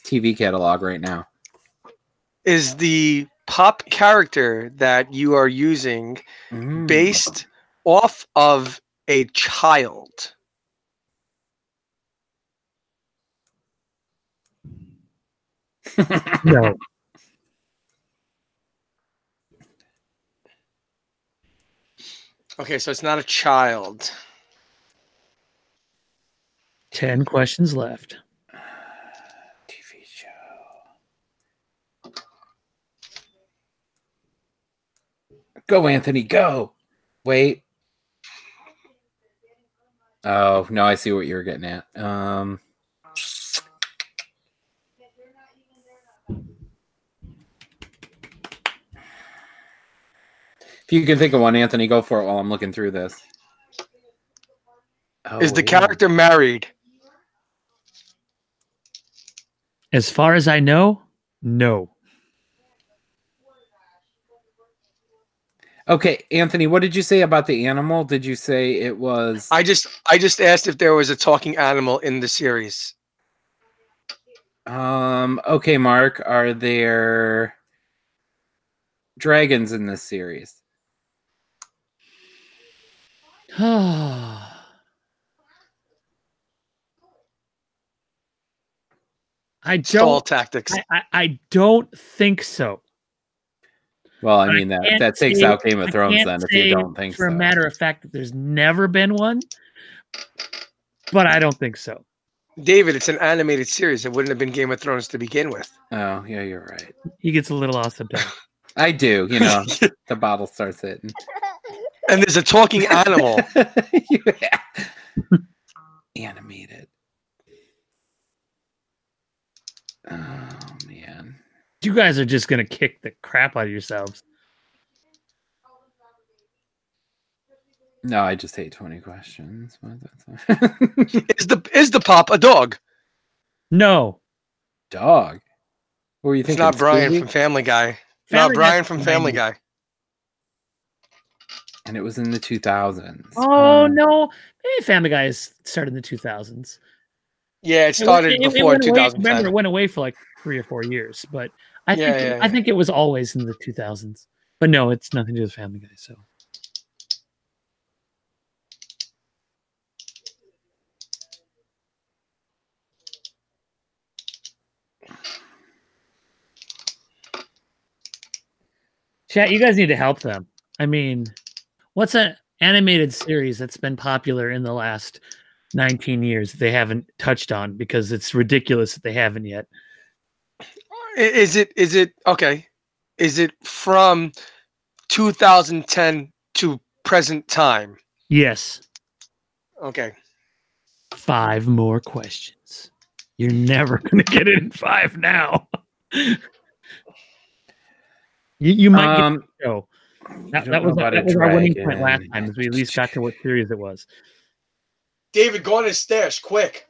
[SPEAKER 2] TV catalog right now.
[SPEAKER 3] Is the pop character that you are using based off of a child?
[SPEAKER 1] No.
[SPEAKER 3] Okay, so it's not a child.
[SPEAKER 1] 10 questions left.
[SPEAKER 2] TV show. Go, Anthony, go. Wait. Oh, no, I see what you're getting at. If you can think of one, Anthony, go for it while I'm looking through this. Oh,
[SPEAKER 3] Is the character married?
[SPEAKER 1] As far as I know, no.
[SPEAKER 2] Okay, Anthony, what did you say about the animal? Did you say it was...
[SPEAKER 3] I just asked if there was a talking animal in the series.
[SPEAKER 2] Okay, Mark, are there dragons in this series?
[SPEAKER 3] Stall tactics.
[SPEAKER 1] I don't think so.
[SPEAKER 2] Well, I mean, that takes out Game of Thrones then if you don't think so.
[SPEAKER 1] For a matter of fact that there's never been one, but I don't think so.
[SPEAKER 3] David, it's an animated series. It wouldn't have been Game of Thrones to begin with.
[SPEAKER 2] Oh, yeah, you're right.
[SPEAKER 1] He gets a little lost sometimes.
[SPEAKER 2] I do, you know, the bottle starts hitting.
[SPEAKER 3] And there's a talking animal.
[SPEAKER 2] Yeah. Animated. Oh, man.
[SPEAKER 1] You guys are just going to kick the crap out of yourselves.
[SPEAKER 2] No, I just hate 20 questions.
[SPEAKER 3] Is the pop a dog?
[SPEAKER 1] No.
[SPEAKER 2] Dog? What were you
[SPEAKER 3] It's
[SPEAKER 2] thinking?
[SPEAKER 3] not Brian
[SPEAKER 2] Scooby?
[SPEAKER 3] from Family Guy.
[SPEAKER 1] Family
[SPEAKER 3] Not Brian
[SPEAKER 1] Guy's
[SPEAKER 3] from
[SPEAKER 1] from
[SPEAKER 3] Family
[SPEAKER 1] 90s.
[SPEAKER 3] Guy.
[SPEAKER 2] And it was in the 2000s.
[SPEAKER 1] Oh, no. Maybe Family Guy started in the 2000s.
[SPEAKER 3] Yeah, it started before
[SPEAKER 1] went away,
[SPEAKER 3] 2010.
[SPEAKER 1] remember, it went away for like 3 or 4 years, but I think it was always in the 2000s. But no, it's nothing to do with Family Guy. So chat, you guys need to help them. I mean, what's an animated series that's been popular in the last 19 years that they haven't touched on because it's ridiculous that they haven't yet?
[SPEAKER 3] Is it okay? Is it from 2010 to present time?
[SPEAKER 1] Yes.
[SPEAKER 3] Okay.
[SPEAKER 1] 5 more questions. You're never going to get it in 5 now. you might get the show. That was our winning point last time, as we at least got to what series it was.
[SPEAKER 3] David, go on his stash, quick.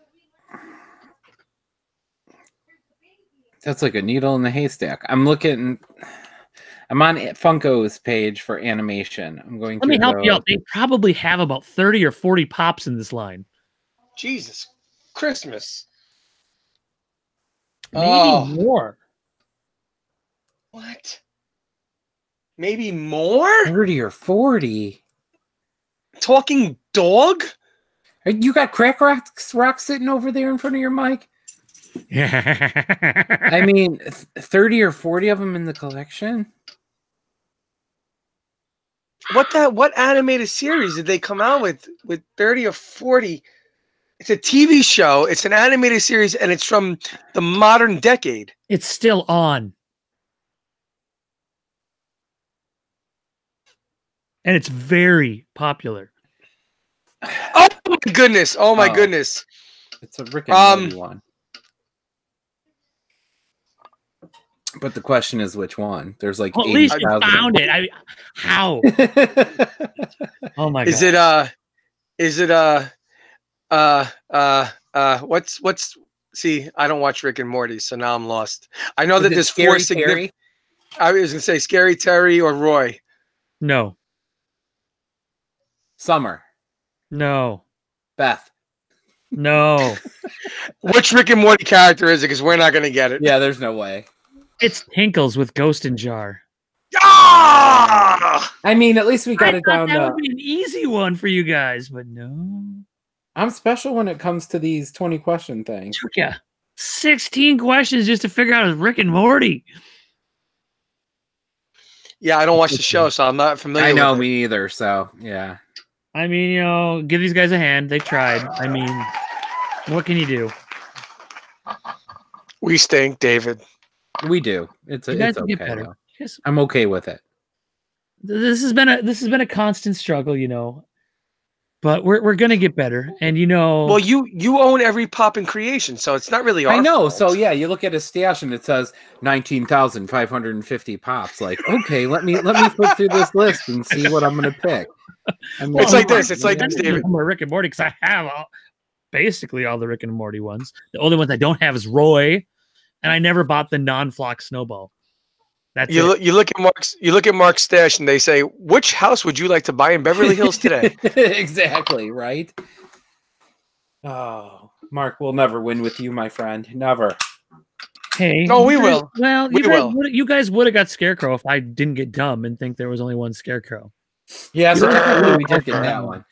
[SPEAKER 2] That's like a needle in the haystack. I'm on Funko's page for animation. I'm going.
[SPEAKER 1] Let me help you out. They probably have about 30 or 40 pops in this line.
[SPEAKER 3] Jesus, Christmas.
[SPEAKER 1] Maybe more.
[SPEAKER 3] What? Maybe more?
[SPEAKER 2] 30 or 40.
[SPEAKER 3] Talking dog?
[SPEAKER 2] You got crack rock sitting over there in front of your mic?
[SPEAKER 1] Yeah.
[SPEAKER 2] I mean, 30 or 40 of them in the collection?
[SPEAKER 3] What animated series did they come out with 30 or 40? It's a TV show. It's an animated series, and it's from the modern decade.
[SPEAKER 1] It's still on. And it's very popular.
[SPEAKER 3] Oh my goodness. Oh my goodness.
[SPEAKER 2] It's a Rick and Morty one. But the question is which one? There's like
[SPEAKER 1] at least you
[SPEAKER 2] 80,000.
[SPEAKER 1] found it. How? Oh my
[SPEAKER 3] god. What's see, I don't watch Rick and Morty, so now I'm lost. I know that there's 4 significant. I was gonna say Scary Terry or Roy.
[SPEAKER 1] No.
[SPEAKER 2] Summer.
[SPEAKER 1] No.
[SPEAKER 2] Beth.
[SPEAKER 1] No.
[SPEAKER 3] Which Rick and Morty character is it? Because we're not gonna get it.
[SPEAKER 2] Yeah, there's no way.
[SPEAKER 1] It's Tinkles with Ghost in Jar.
[SPEAKER 3] Ah!
[SPEAKER 2] I mean, at least we got it down.
[SPEAKER 1] That would be an easy one for you guys, but no.
[SPEAKER 2] I'm special when it comes to these 20 question things.
[SPEAKER 1] Took ya 16 questions just to figure out it's Rick and Morty.
[SPEAKER 3] Yeah, I don't watch the show, so I'm not familiar.
[SPEAKER 2] I know
[SPEAKER 3] with it.
[SPEAKER 2] me either. So yeah.
[SPEAKER 1] I mean, you know, give these guys a hand. They tried. I mean, what can you do?
[SPEAKER 3] We stink, David.
[SPEAKER 2] We do. It's okay.
[SPEAKER 1] Yes.
[SPEAKER 2] I'm okay with it.
[SPEAKER 1] This has been a constant struggle, you know. But we're gonna get better, and you know.
[SPEAKER 3] Well, you own every pop in creation, so it's not really our
[SPEAKER 2] I know.
[SPEAKER 3] fault.
[SPEAKER 2] So yeah, you look at his stash and it says 19,550 pops. Like, okay, let me flip through this list and see what I'm gonna pick.
[SPEAKER 3] It's like this. It's like this, David.
[SPEAKER 1] I'm a Rick and Morty because I have basically all the Rick and Morty ones. The only ones I don't have is Roy, and I never bought the non-flock Snowball. That's
[SPEAKER 3] you look at Mark's stash and they say, which house would you like to buy in Beverly Hills today?
[SPEAKER 2] Exactly, right? Oh, Mark will never win with you, my friend. Never.
[SPEAKER 1] Hey,
[SPEAKER 3] No, we
[SPEAKER 1] you guys-
[SPEAKER 3] will.
[SPEAKER 1] Well,
[SPEAKER 3] We will.
[SPEAKER 1] you guys would have got Scarecrow if I didn't get dumb and think there was only one Scarecrow.
[SPEAKER 2] Yeah, so
[SPEAKER 1] You guys
[SPEAKER 2] technically
[SPEAKER 1] got
[SPEAKER 2] we did get that one.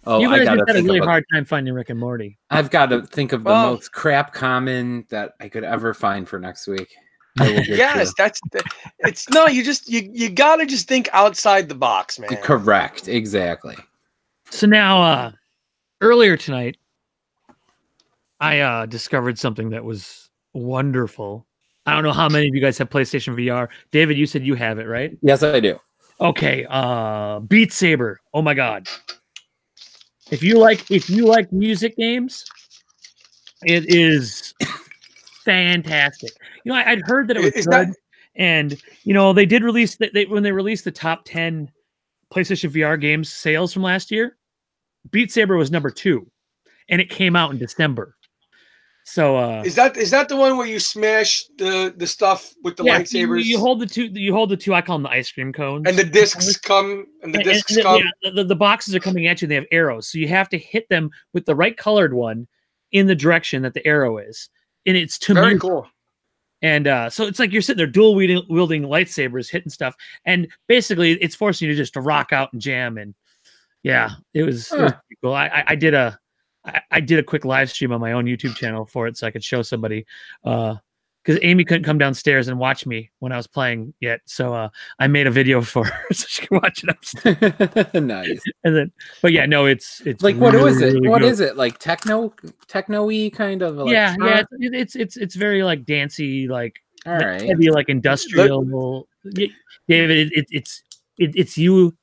[SPEAKER 2] Oh,
[SPEAKER 1] you
[SPEAKER 2] I
[SPEAKER 1] guys
[SPEAKER 2] gotta
[SPEAKER 1] just had a
[SPEAKER 2] think
[SPEAKER 1] really
[SPEAKER 2] of
[SPEAKER 1] hard time finding Rick and Morty.
[SPEAKER 2] I've got to think of the
[SPEAKER 3] Well-
[SPEAKER 2] most crap common that I could ever find for next week. I will get
[SPEAKER 3] Yes, it's no. You gotta just think outside the box, man.
[SPEAKER 2] to. Correct. Exactly.
[SPEAKER 1] So now, earlier tonight, I discovered something that was wonderful. I don't know how many of you guys have PlayStation VR. David, you said you have it, right?
[SPEAKER 2] Yes, I do.
[SPEAKER 1] Okay, Beat Saber. Oh my god. If you like music games, it is fantastic. You know, I'd heard that it was
[SPEAKER 3] Is
[SPEAKER 1] good,
[SPEAKER 3] that-
[SPEAKER 1] and you know, they did release when they released the top 10 PlayStation VR games sales from last year, Beat Saber was number 2, and it came out in December. So
[SPEAKER 3] Is that the one where you smash the stuff with the
[SPEAKER 1] yeah,
[SPEAKER 3] lightsabers
[SPEAKER 1] you hold the two. I call them the ice cream cones,
[SPEAKER 3] and the discs come
[SPEAKER 1] And the boxes are coming at you. And they have arrows, so you have to hit them with the right colored one in the direction that the arrow is, and it's to
[SPEAKER 3] Very
[SPEAKER 1] music.
[SPEAKER 3] cool.
[SPEAKER 1] And so it's like you're sitting there dual wielding lightsabers, hitting stuff, and basically it's forcing you to just to rock out and jam. And yeah, it was pretty cool. I did a quick live stream on my own YouTube channel for it, so I could show somebody. Because Amy couldn't come downstairs and watch me when I was playing yet, so I made a video for her so she could watch it upstairs.
[SPEAKER 2] Nice.
[SPEAKER 1] And then, but yeah, no, it's
[SPEAKER 2] Like what
[SPEAKER 1] really,
[SPEAKER 2] is it?
[SPEAKER 1] really
[SPEAKER 2] What
[SPEAKER 1] good.
[SPEAKER 2] is it? Like techno-y kind of like
[SPEAKER 1] Yeah, it's very like dancey, like
[SPEAKER 2] all right.
[SPEAKER 1] heavy, like industrial. David, it's you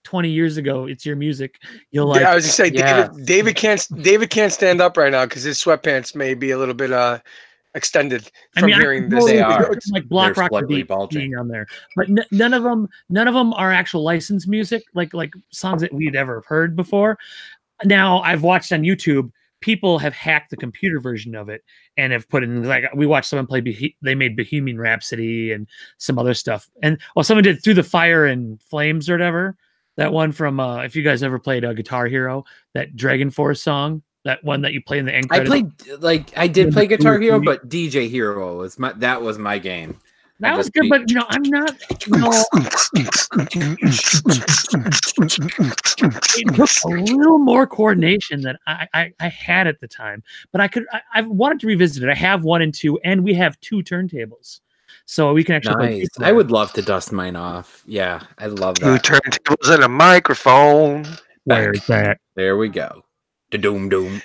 [SPEAKER 1] 20 years ago. It's your music. You'll like.
[SPEAKER 3] I was just say
[SPEAKER 2] Yeah.
[SPEAKER 3] David can't stand up right now because his sweatpants may be a little bit extended from hearing this.
[SPEAKER 2] They
[SPEAKER 1] I
[SPEAKER 2] are.
[SPEAKER 1] could like Block
[SPEAKER 5] They're
[SPEAKER 1] Rock the
[SPEAKER 5] slightly
[SPEAKER 1] Beat
[SPEAKER 5] bulging.
[SPEAKER 1] being on there, but none of them are actual licensed music, like songs that we'd ever heard before. Now I've watched on YouTube, people have hacked the computer version of it and have put in, like, we watched someone play. They made Bohemian Rhapsody and some other stuff, and someone did Through the Fire and Flames or whatever. That one from if you guys ever played Guitar Hero, that Dragon Force song, that one that you play in the end
[SPEAKER 2] I
[SPEAKER 1] credits.
[SPEAKER 2] did play Guitar Hero, but DJ Hero was my game.
[SPEAKER 1] That
[SPEAKER 2] I
[SPEAKER 1] was
[SPEAKER 2] just
[SPEAKER 1] good,
[SPEAKER 2] beat-
[SPEAKER 1] but I'm not. It took a little more coordination than I had at the time, but I wanted to revisit it. I have 1 and 2, and we have 2 turntables, so we can actually play
[SPEAKER 2] Nice.
[SPEAKER 1] two
[SPEAKER 2] I would love to dust mine off. Yeah, I love
[SPEAKER 3] 2
[SPEAKER 2] that.
[SPEAKER 3] turntables and a microphone.
[SPEAKER 1] Where's that?
[SPEAKER 2] There we go. Da doom doom.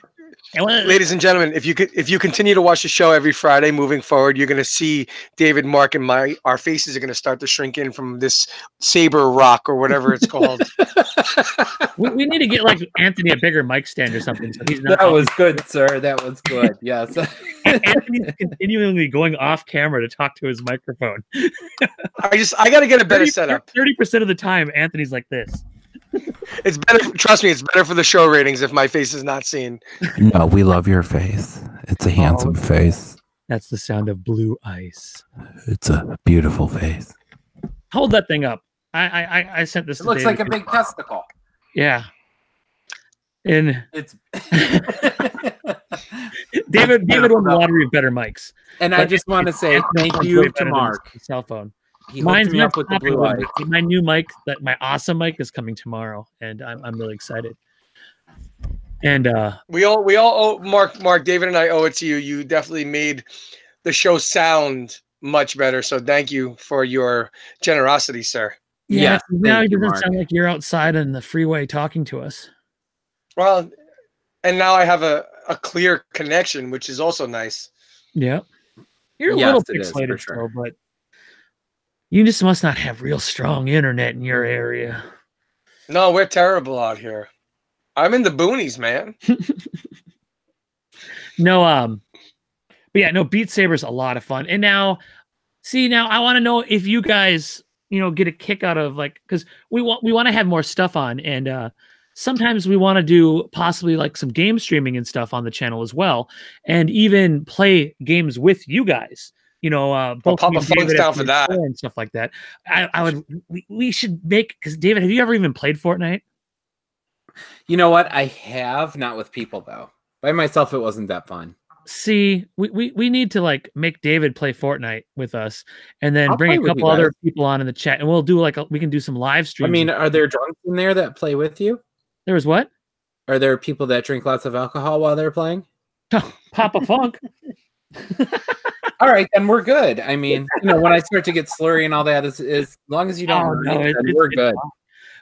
[SPEAKER 3] Ladies and gentlemen, if you continue to watch the show every Friday moving forward, you're going to see David, Mark, and our faces are going to start to shrink in from this saber rock or whatever it's called.
[SPEAKER 1] We need to get like Anthony a bigger mic stand or something, so he's not.
[SPEAKER 2] That was good, sir. That was good. Yes.
[SPEAKER 1] Anthony's continually going off camera to talk to his microphone.
[SPEAKER 3] I got to get a better setup.
[SPEAKER 1] 30% of the time, Anthony's like this.
[SPEAKER 3] It's better. Trust me, it's better for the show ratings if my face is not seen.
[SPEAKER 6] No, we love your face. It's a handsome face.
[SPEAKER 1] That's the sound of blue ice.
[SPEAKER 6] It's a beautiful face.
[SPEAKER 1] Hold that thing up. I sent this.
[SPEAKER 2] It
[SPEAKER 1] to
[SPEAKER 2] looks
[SPEAKER 1] David.
[SPEAKER 2] like a big testicle.
[SPEAKER 1] Yeah. And
[SPEAKER 2] It's
[SPEAKER 1] David won the lottery of better mics.
[SPEAKER 2] and I just want to say thank you to Mark.
[SPEAKER 1] Cell phone.
[SPEAKER 2] He hooked me up with the
[SPEAKER 1] not
[SPEAKER 2] blue
[SPEAKER 1] popular.
[SPEAKER 2] eye.
[SPEAKER 1] My new mic, my awesome mic, is coming tomorrow, and I'm really excited. And
[SPEAKER 3] We all owe Mark, David, and I owe it to you. You definitely made the show sound much better. So thank you for your generosity, sir.
[SPEAKER 1] yeah, now
[SPEAKER 2] thank
[SPEAKER 1] it
[SPEAKER 2] you,
[SPEAKER 1] doesn't
[SPEAKER 2] Mark.
[SPEAKER 1] sound like you're outside on the freeway talking to us.
[SPEAKER 3] Well, and now I have a clear connection, which is also nice.
[SPEAKER 1] Yeah, you're a
[SPEAKER 2] Yes,
[SPEAKER 1] little
[SPEAKER 2] it is, for
[SPEAKER 1] pixelated
[SPEAKER 2] sure.
[SPEAKER 1] still, but you just must not have real strong internet in your area.
[SPEAKER 3] No, we're terrible out here. I'm in the boonies, man.
[SPEAKER 1] No, but yeah, no, Beat Saber's a lot of fun. And now I want to know if you guys, get a kick out of, like, because we want to have more stuff on, and sometimes we want to do possibly like some game streaming and stuff on the channel as well, and even play games with you guys. Both
[SPEAKER 3] Papa
[SPEAKER 1] me and
[SPEAKER 3] Funk's
[SPEAKER 1] David
[SPEAKER 3] down
[SPEAKER 1] at
[SPEAKER 3] for that.
[SPEAKER 1] PS4 and stuff like that. We should make, because David, have you ever even played Fortnite?
[SPEAKER 2] You know what? I have not with people though. By myself, it wasn't that fun.
[SPEAKER 1] See, we need to like make David play Fortnite with us, and then
[SPEAKER 2] I'll
[SPEAKER 1] bring
[SPEAKER 2] play
[SPEAKER 1] a
[SPEAKER 2] with you
[SPEAKER 1] couple other
[SPEAKER 2] guys.
[SPEAKER 1] people on in the chat, and we'll do like we can do some live
[SPEAKER 2] I
[SPEAKER 1] streams.
[SPEAKER 2] mean, are there drunks in there that play with you?
[SPEAKER 1] There was what?
[SPEAKER 2] Are there people that drink lots of alcohol while they're playing?
[SPEAKER 1] Papa Funk.
[SPEAKER 2] All right, then we're good. I mean, when I start to get slurry and all that, is as long as you don't, then we're good.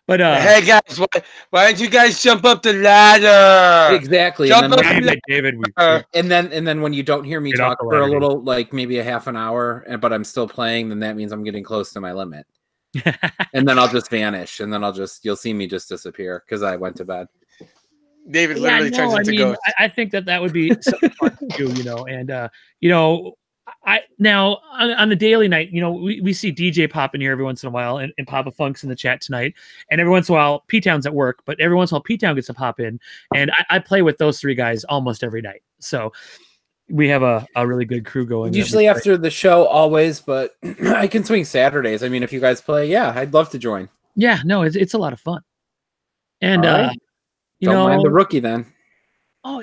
[SPEAKER 1] But
[SPEAKER 3] hey guys, why don't you guys jump up the ladder?
[SPEAKER 2] Exactly.
[SPEAKER 3] Jump
[SPEAKER 2] And
[SPEAKER 3] up
[SPEAKER 2] then,
[SPEAKER 3] the
[SPEAKER 1] David,
[SPEAKER 2] and then when you don't hear me
[SPEAKER 1] Get off
[SPEAKER 2] talk
[SPEAKER 1] the
[SPEAKER 2] for a
[SPEAKER 1] ladder,
[SPEAKER 2] little, like maybe a half an hour, but I'm still playing, then that means I'm getting close to my limit. And then I'll just vanish, and then you'll see me just disappear because I went to bed.
[SPEAKER 3] David literally turns into ghost.
[SPEAKER 1] I think that would be something fun to do, and I now on the daily night, we see DJ pop in here every once in a while, and Papa Funk's in the chat tonight, and every once in a while P-Town's at work, but every once in a while P-Town gets to pop in, and I play with those three guys almost every night. So we have a really good crew going.
[SPEAKER 2] Usually after the show, always, but I can swing Saturdays. I mean, if you guys play, yeah, I'd love to join.
[SPEAKER 1] Yeah, no, it's a lot of fun, and
[SPEAKER 2] right. Don't mind the rookie then.
[SPEAKER 1] Oh,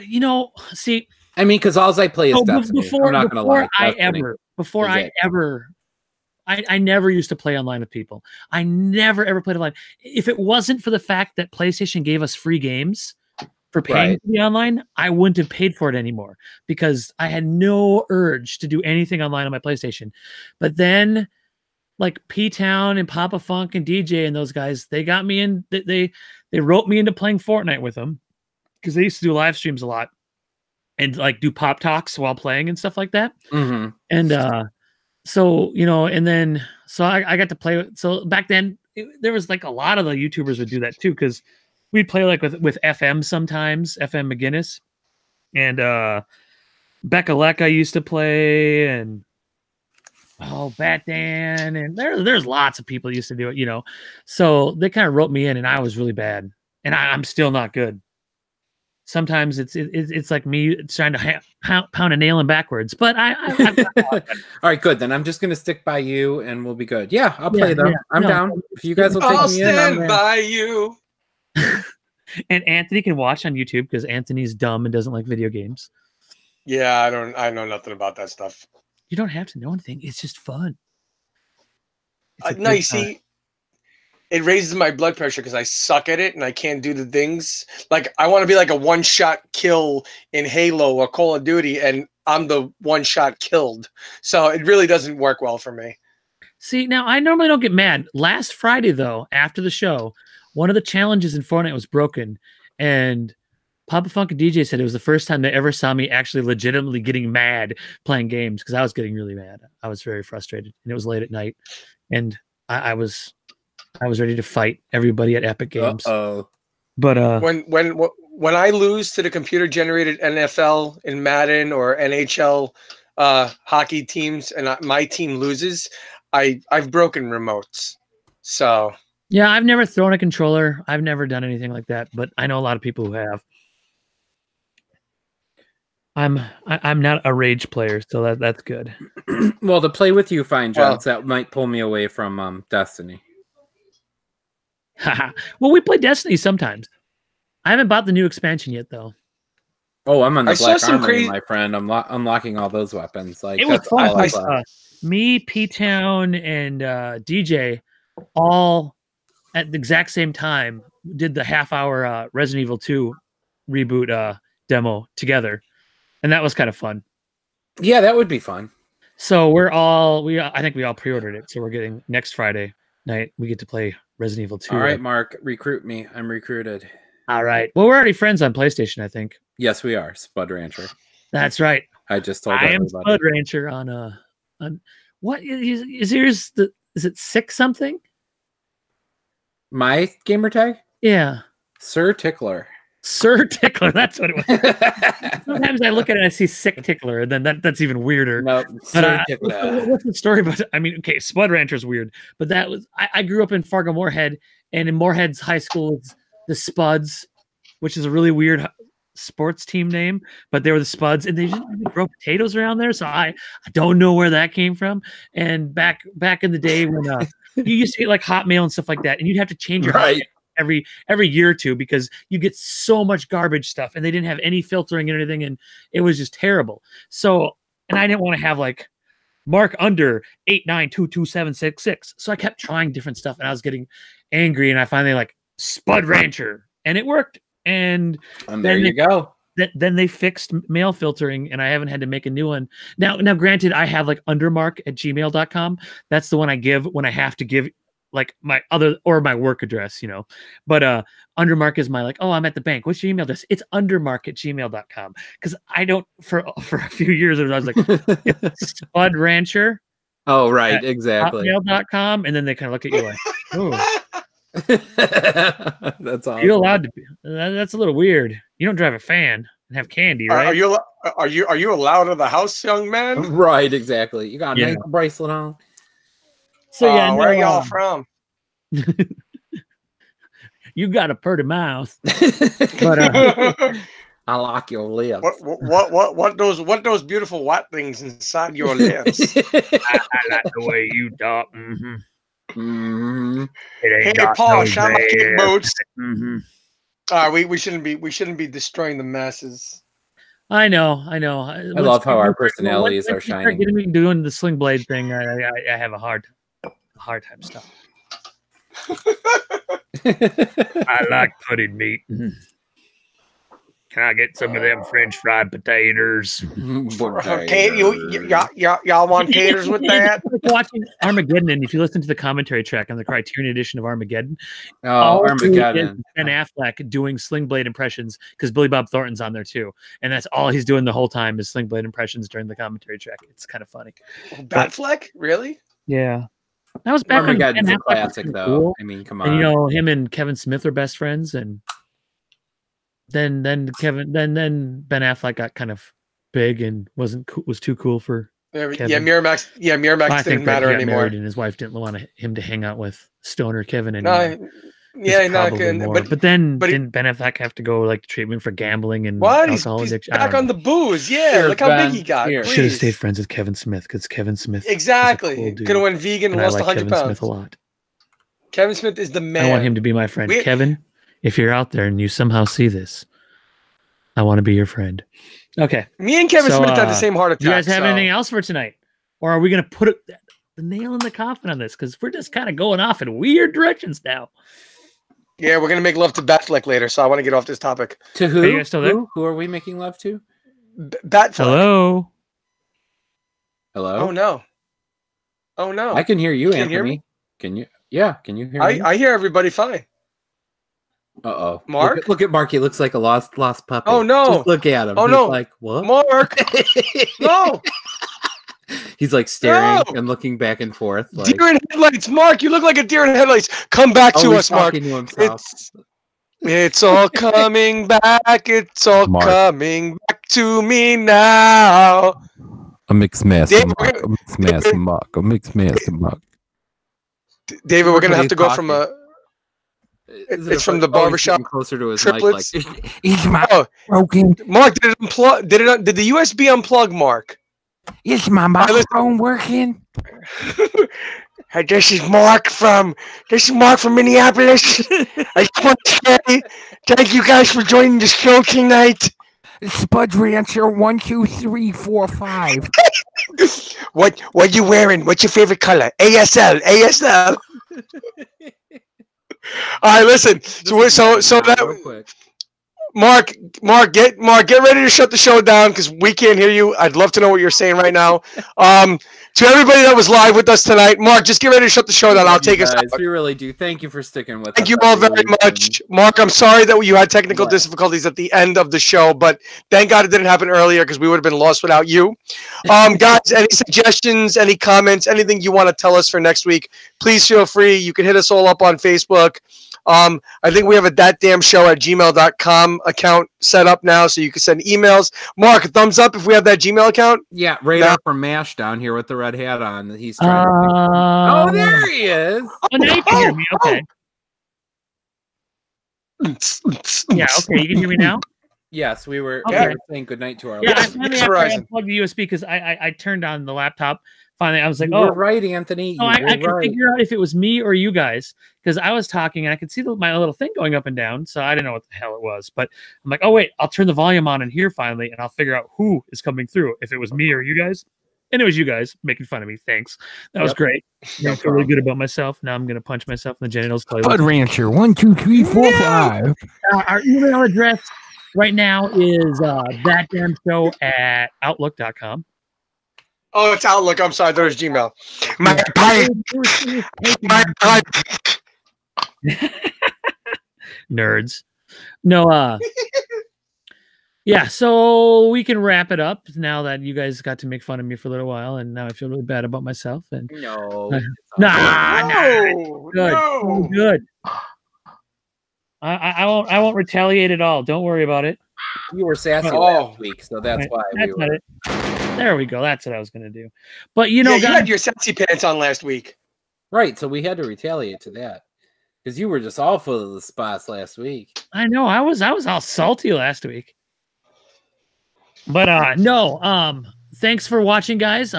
[SPEAKER 1] see.
[SPEAKER 2] I mean, because all I play is Destiny. I'm not gonna lie.
[SPEAKER 1] I never used to play online with people. I never ever played online. If it wasn't for the fact that PlayStation gave us free games for paying to be online, I wouldn't have paid for it anymore because I had no urge to do anything online on my PlayStation. But then, like P-Town and Papa Funk and DJ and those guys, they got me in. They roped me into playing Fortnite with them because they used to do live streams a lot. And like do pop talks while playing and stuff like that.
[SPEAKER 2] Mm-hmm.
[SPEAKER 1] And so, and then so I got to play. So back then there was like a lot of the YouTubers would do that too, because we'd play like with FM sometimes, FM McGinnis, and Becca Leck I used to play, and Bat Dan, and there's lots of people used to do it, So they kind of wrote me in, and I was really bad, and I'm still not good. Sometimes it's like me trying to pound a nail in backwards, but
[SPEAKER 2] all right, good. Then I'm just gonna stick by you, and we'll be good. Yeah, I'll play them. I'm down. If you guys will take me in,
[SPEAKER 3] I'll stand by you.
[SPEAKER 1] And Anthony can watch on YouTube because Anthony's dumb and doesn't like video games.
[SPEAKER 3] Yeah, I know nothing about that stuff.
[SPEAKER 1] You don't have to know anything. It's just fun.
[SPEAKER 3] No, you see. It raises my blood pressure because I suck at it and I can't do the things. Like, I want to be like a one-shot kill in Halo or Call of Duty, and I'm the one-shot killed. So it really doesn't work well for me.
[SPEAKER 1] See, now I normally don't get mad. Last Friday, though, after the show, one of the challenges in Fortnite was broken, and Papa Funk and DJ said it was the first time they ever saw me actually legitimately getting mad playing games because I was getting really mad. I was very frustrated, and it was late at night, and I was ready to fight everybody at Epic Games. But
[SPEAKER 3] when I lose to the computer generated NFL in Madden or NHL hockey teams, and my team loses, I've broken remotes. So
[SPEAKER 1] yeah, I've never thrown a controller. I've never done anything like that, but I know a lot of people who have. I'm not a rage player, so that's good.
[SPEAKER 2] Well, to play with you, fine, Jones. That might pull me away from Destiny.
[SPEAKER 1] Well, we play Destiny sometimes. I haven't bought the new expansion yet, though.
[SPEAKER 2] Oh, I'm on the Black Armory, my friend. I'm unlocking all those weapons. Like,
[SPEAKER 1] it was fun. Me, P-Town, and DJ all at the exact same time did the half-hour Resident Evil 2 reboot demo together, and that was kind of fun.
[SPEAKER 2] Yeah, that would be fun.
[SPEAKER 1] So I think we all pre-ordered it, so we're getting next Friday night. We get to play Resident Evil 2.
[SPEAKER 2] All right, Mark, recruit me. I'm recruited.
[SPEAKER 1] All right. Well, we're already friends on PlayStation, I think.
[SPEAKER 2] Yes, we are. Spud Rancher.
[SPEAKER 1] That's right.
[SPEAKER 2] I just told
[SPEAKER 1] everybody. I am Spud Rancher on what is yours? Is it 6 something?
[SPEAKER 2] My gamer tag?
[SPEAKER 1] Yeah.
[SPEAKER 2] Sir Tickler.
[SPEAKER 1] Sir Tickler. That's what it was. Sometimes I look at it and I see Sick Tickler, and then that's even weirder.
[SPEAKER 2] No, Sir Tickler.
[SPEAKER 1] What's the story about? I mean, okay, Spud Rancher's weird, but that was I grew up in Fargo Moorhead, and in Moorhead's high school, it's the Spuds, which is a really weird sports team name, but they were the Spuds, and they just grow potatoes around there. So I don't know where that came from. And back in the day when you used to get like Hotmail and stuff like that, and you'd have to change your Hotmail every year or two because you get so much garbage stuff, and they didn't have any filtering and anything, and it was just terrible. So, and I didn't want to have like mark under 8922766. So I kept trying different stuff, and I was getting angry, and I finally like Spud Rancher, and it worked. And
[SPEAKER 2] there you go.
[SPEAKER 1] Then they fixed mail filtering, and I haven't had to make a new one. Now, granted, I have like undermark@gmail.com. That's the one I give when I have to give like my other or my work address, But undermark is my like, oh, I'm at the bank. What's your email address? It's undermark@gmail.com. Because I don't for a few years I was like Spud Rancher.
[SPEAKER 2] Oh, right, exactly.
[SPEAKER 1] Hotmail.com, and then they kind of look at you like, oh.
[SPEAKER 2] That's awesome.
[SPEAKER 1] You're allowed to be. That's a little weird. You don't drive a fan and have candy, right?
[SPEAKER 3] Are you allowed in the house, young man?
[SPEAKER 2] Right, exactly. You got an ankle bracelet on.
[SPEAKER 1] So yeah,
[SPEAKER 3] where are y'all from?
[SPEAKER 1] You got a pretty mouth, but
[SPEAKER 2] I like your lips.
[SPEAKER 3] What those beautiful white things inside your lips?
[SPEAKER 1] I like the way you talk. Mm-hmm.
[SPEAKER 2] Mm-hmm.
[SPEAKER 3] Hey, Paul, shine my kick boots.
[SPEAKER 1] Mm-hmm.
[SPEAKER 3] We shouldn't be destroying the masses.
[SPEAKER 1] I know.
[SPEAKER 2] I love how our personalities are shining.
[SPEAKER 1] Getting me doing the sling blade thing. I have a hard time stopping. I like pudding meat. Can I get some of them French fried potatoes?
[SPEAKER 3] Okay, y'all want taters with that?
[SPEAKER 1] Watching Armageddon, and if you listen to the commentary track on the Criterion edition of Armageddon,
[SPEAKER 2] Armageddon,
[SPEAKER 1] Ben Affleck doing Sling Blade impressions because Billy Bob Thornton's on there too, and that's all he's doing the whole time is Sling Blade impressions during the commentary track. It's kind of funny.
[SPEAKER 3] Batfleck, really?
[SPEAKER 1] Yeah. That was back
[SPEAKER 2] Armageddon's a classic, though.
[SPEAKER 1] Cool.
[SPEAKER 2] I mean, come on.
[SPEAKER 1] And, him and Kevin Smith are best friends, and then Ben Affleck got kind of big and was too cool for Kevin.
[SPEAKER 3] Miramax didn't matter anymore.
[SPEAKER 1] And his wife didn't want him to hang out with Stoner Kevin
[SPEAKER 3] anymore.
[SPEAKER 1] But didn't Ben Affleck have to go like treatment for gambling and alcohol addiction?
[SPEAKER 3] He's back on the booze. Yeah, look how big he got.
[SPEAKER 1] Should have stayed friends with Kevin Smith because Kevin Smith
[SPEAKER 3] exactly cool could have went vegan and lost 100 pounds.
[SPEAKER 1] Kevin Smith a lot.
[SPEAKER 3] Kevin Smith is the man.
[SPEAKER 1] I want him to be my friend. Kevin, if you're out there and you somehow see this, I want to be your friend. Okay.
[SPEAKER 3] Me and Kevin Smith had the same heart attack.
[SPEAKER 1] You guys have anything else for tonight? Or are we going to put the nail in the coffin on this? Because we're just kind of going off in weird directions now.
[SPEAKER 3] Yeah, we're going to make love to Batfleck later, so I want to get off this topic.
[SPEAKER 2] To who?
[SPEAKER 1] Are you guys still there?
[SPEAKER 2] Who are we making love to?
[SPEAKER 3] Batfleck.
[SPEAKER 1] Hello?
[SPEAKER 3] Oh, no.
[SPEAKER 2] I can hear you, Anthony. Can you? Yeah, can you hear me?
[SPEAKER 3] I hear everybody fine.
[SPEAKER 2] Uh-oh.
[SPEAKER 3] Mark?
[SPEAKER 2] Look at Mark. He looks like a lost puppy.
[SPEAKER 3] Oh, no.
[SPEAKER 2] Just look at him.
[SPEAKER 3] Oh,
[SPEAKER 2] He's
[SPEAKER 3] no.
[SPEAKER 2] like, what?
[SPEAKER 3] Mark. No.
[SPEAKER 2] He's like staring and looking back and forth. Like,
[SPEAKER 3] deer in headlights. Mark, you look like a deer in headlights. Come back to us, Mark. It's all coming back. It's all coming back to me now.
[SPEAKER 6] A mixed master Mark. A mixed master Mark. A mixed master Mark.
[SPEAKER 3] David, we're going to have to go from a... It's from the barbershop.
[SPEAKER 2] Closer to his
[SPEAKER 3] triplets.
[SPEAKER 2] mic. Like,
[SPEAKER 6] Is my broken?
[SPEAKER 3] Mark, did the USB unplug, Mark?
[SPEAKER 6] Is my microphone working?
[SPEAKER 3] Hey, this is Mark from Minneapolis. I just want to say thank you guys for joining the show tonight.
[SPEAKER 6] Spud Rancher 1, 2, 3, 4, 5.
[SPEAKER 3] What you wearing? What's your favorite color? ASL. All right, listen. So that Mark, get ready to shut the show down because we can't hear you. I'd love to know what you're saying right now. To everybody that was live with us tonight, Mark, just get ready to shut the show down. I'll take us out.
[SPEAKER 2] We really do. Thank you for sticking with us.
[SPEAKER 3] Thank you all very much. Mark, I'm sorry that you had technical difficulties at the end of the show, but thank God it didn't happen earlier because we would have been lost without you. Guys, any suggestions, any comments, anything you want to tell us for next week, please feel free. You can hit us all up on Facebook. I think we have a thatdamnshow@gmail.com account set up now, so you can send emails. Mark, a thumbs up if we have that Gmail account.
[SPEAKER 2] Yeah, Radar from MASH down here with the red hat on. He's trying to. Oh, there he is.
[SPEAKER 1] Oh, now you can hear me. Okay. Yeah. Okay, you can hear me now.
[SPEAKER 2] Yes, we were
[SPEAKER 1] Okay.
[SPEAKER 2] saying goodnight to our.
[SPEAKER 1] Yeah, I finally have to unplug the USB because I turned on the laptop finally, I was like,
[SPEAKER 2] You
[SPEAKER 1] oh,
[SPEAKER 2] were right, Anthony.
[SPEAKER 1] no,
[SPEAKER 2] You
[SPEAKER 1] I
[SPEAKER 2] were
[SPEAKER 1] could
[SPEAKER 2] right.
[SPEAKER 1] figure out if it was me or you guys because I was talking and I could see my little thing going up and down. So I didn't know what the hell it was. But I'm like, oh, wait, I'll turn the volume on in here finally and I'll figure out who is coming through. If it was me or you guys. And it was you guys making fun of me. Thanks. That was great.
[SPEAKER 2] No
[SPEAKER 1] I feel really
[SPEAKER 2] problem.
[SPEAKER 1] good about myself. Now I'm going to punch myself in the genitals.
[SPEAKER 6] Bud Rancher 1 2 3 4 5.
[SPEAKER 1] Our email address right now is thatdamnshow@outlook.com.
[SPEAKER 3] Oh, it's Outlook. I'm sorry. There's Gmail.
[SPEAKER 1] Nerds. No, yeah, so we can wrap it up now that you guys got to make fun of me for a little while, and now I feel really bad about myself. And
[SPEAKER 2] No.
[SPEAKER 3] No,
[SPEAKER 1] good,
[SPEAKER 3] no.
[SPEAKER 1] good. I won't retaliate at all. Don't worry about it.
[SPEAKER 2] You were sassy
[SPEAKER 3] Oh.
[SPEAKER 2] last week, so that's why
[SPEAKER 1] That's
[SPEAKER 2] we
[SPEAKER 1] not
[SPEAKER 2] were.
[SPEAKER 1] it. There we go. That's what I was gonna do. But you know,
[SPEAKER 3] Yeah, you
[SPEAKER 1] guys,
[SPEAKER 3] had your sexy pants on last week.
[SPEAKER 2] Right, so we had to retaliate to that. Because you were just all full of the spots last week.
[SPEAKER 1] I know I was all salty last week. But no, thanks for watching, guys.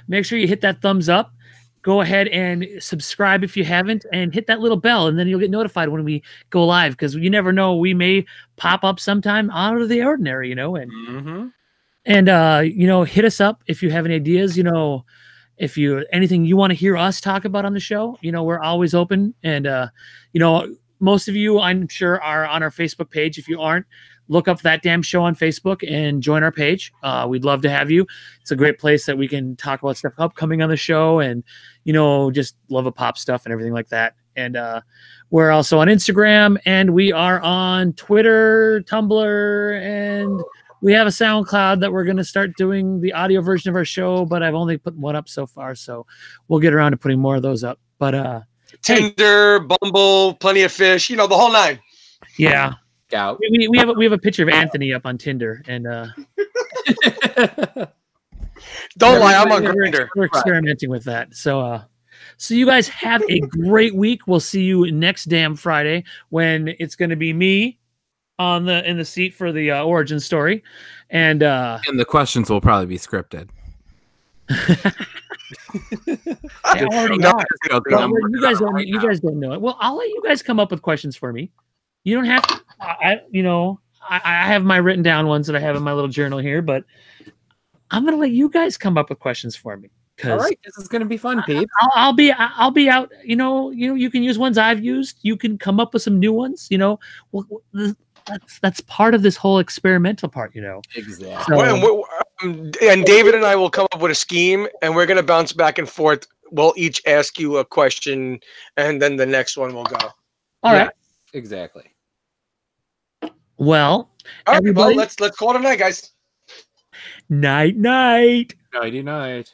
[SPEAKER 1] Make sure you hit that thumbs up. Go ahead and subscribe if you haven't, and hit that little bell, and then you'll get notified when we go live, because you never know, we may pop up sometime out of the ordinary, you know. And you know, hit us up if you have any ideas, you know, if you anything you want to hear us talk about on the show. You know, we're always open. And you know, most of you, I'm sure, are on our Facebook page. If you aren't, look up That Damn Show on Facebook and join our page. We'd love to have you. It's a great place that we can talk about stuff upcoming on the show, and you know, just love a pop stuff and everything like that. And we're also on Instagram, and we are on Twitter, Tumblr, and we have a SoundCloud that we're going to start doing the audio version of our show, but I've only put one up so far, so we'll get around to putting more of those up. But
[SPEAKER 3] Tinder, Bumble, Plenty of Fish, you know, the whole nine.
[SPEAKER 1] yeah,
[SPEAKER 2] Out.
[SPEAKER 1] we have a picture of Anthony up on Tinder, and
[SPEAKER 3] Don't lie, I'm on Grindr.
[SPEAKER 1] we're experimenting with that. So so you guys have a great week. We'll see you next damn Friday when it's going to be me in the seat for the origin story, and
[SPEAKER 6] the questions will probably be scripted.
[SPEAKER 1] I already
[SPEAKER 3] No,
[SPEAKER 1] are. Well, you guys don't know it. Well, I'll let you guys come up with questions for me. You don't have to. I have my written down ones that I have in my little journal here, but I'm gonna let you guys come up with questions for me.
[SPEAKER 2] All right, this is gonna be fun, Pete.
[SPEAKER 1] I'll be out. You know, you can use ones I've used. You can come up with some new ones. You know, well, that's part of this whole experimental part. You know,
[SPEAKER 2] Exactly.
[SPEAKER 1] So,
[SPEAKER 3] And David and I will come up with a scheme, and we're going to bounce back and forth. We'll each ask you a question, and then the next one will go.
[SPEAKER 1] all right.
[SPEAKER 2] Exactly.
[SPEAKER 1] Well,
[SPEAKER 3] All right,
[SPEAKER 1] everybody,
[SPEAKER 3] well, let's call it a night, guys.
[SPEAKER 1] night.
[SPEAKER 2] Nighty night.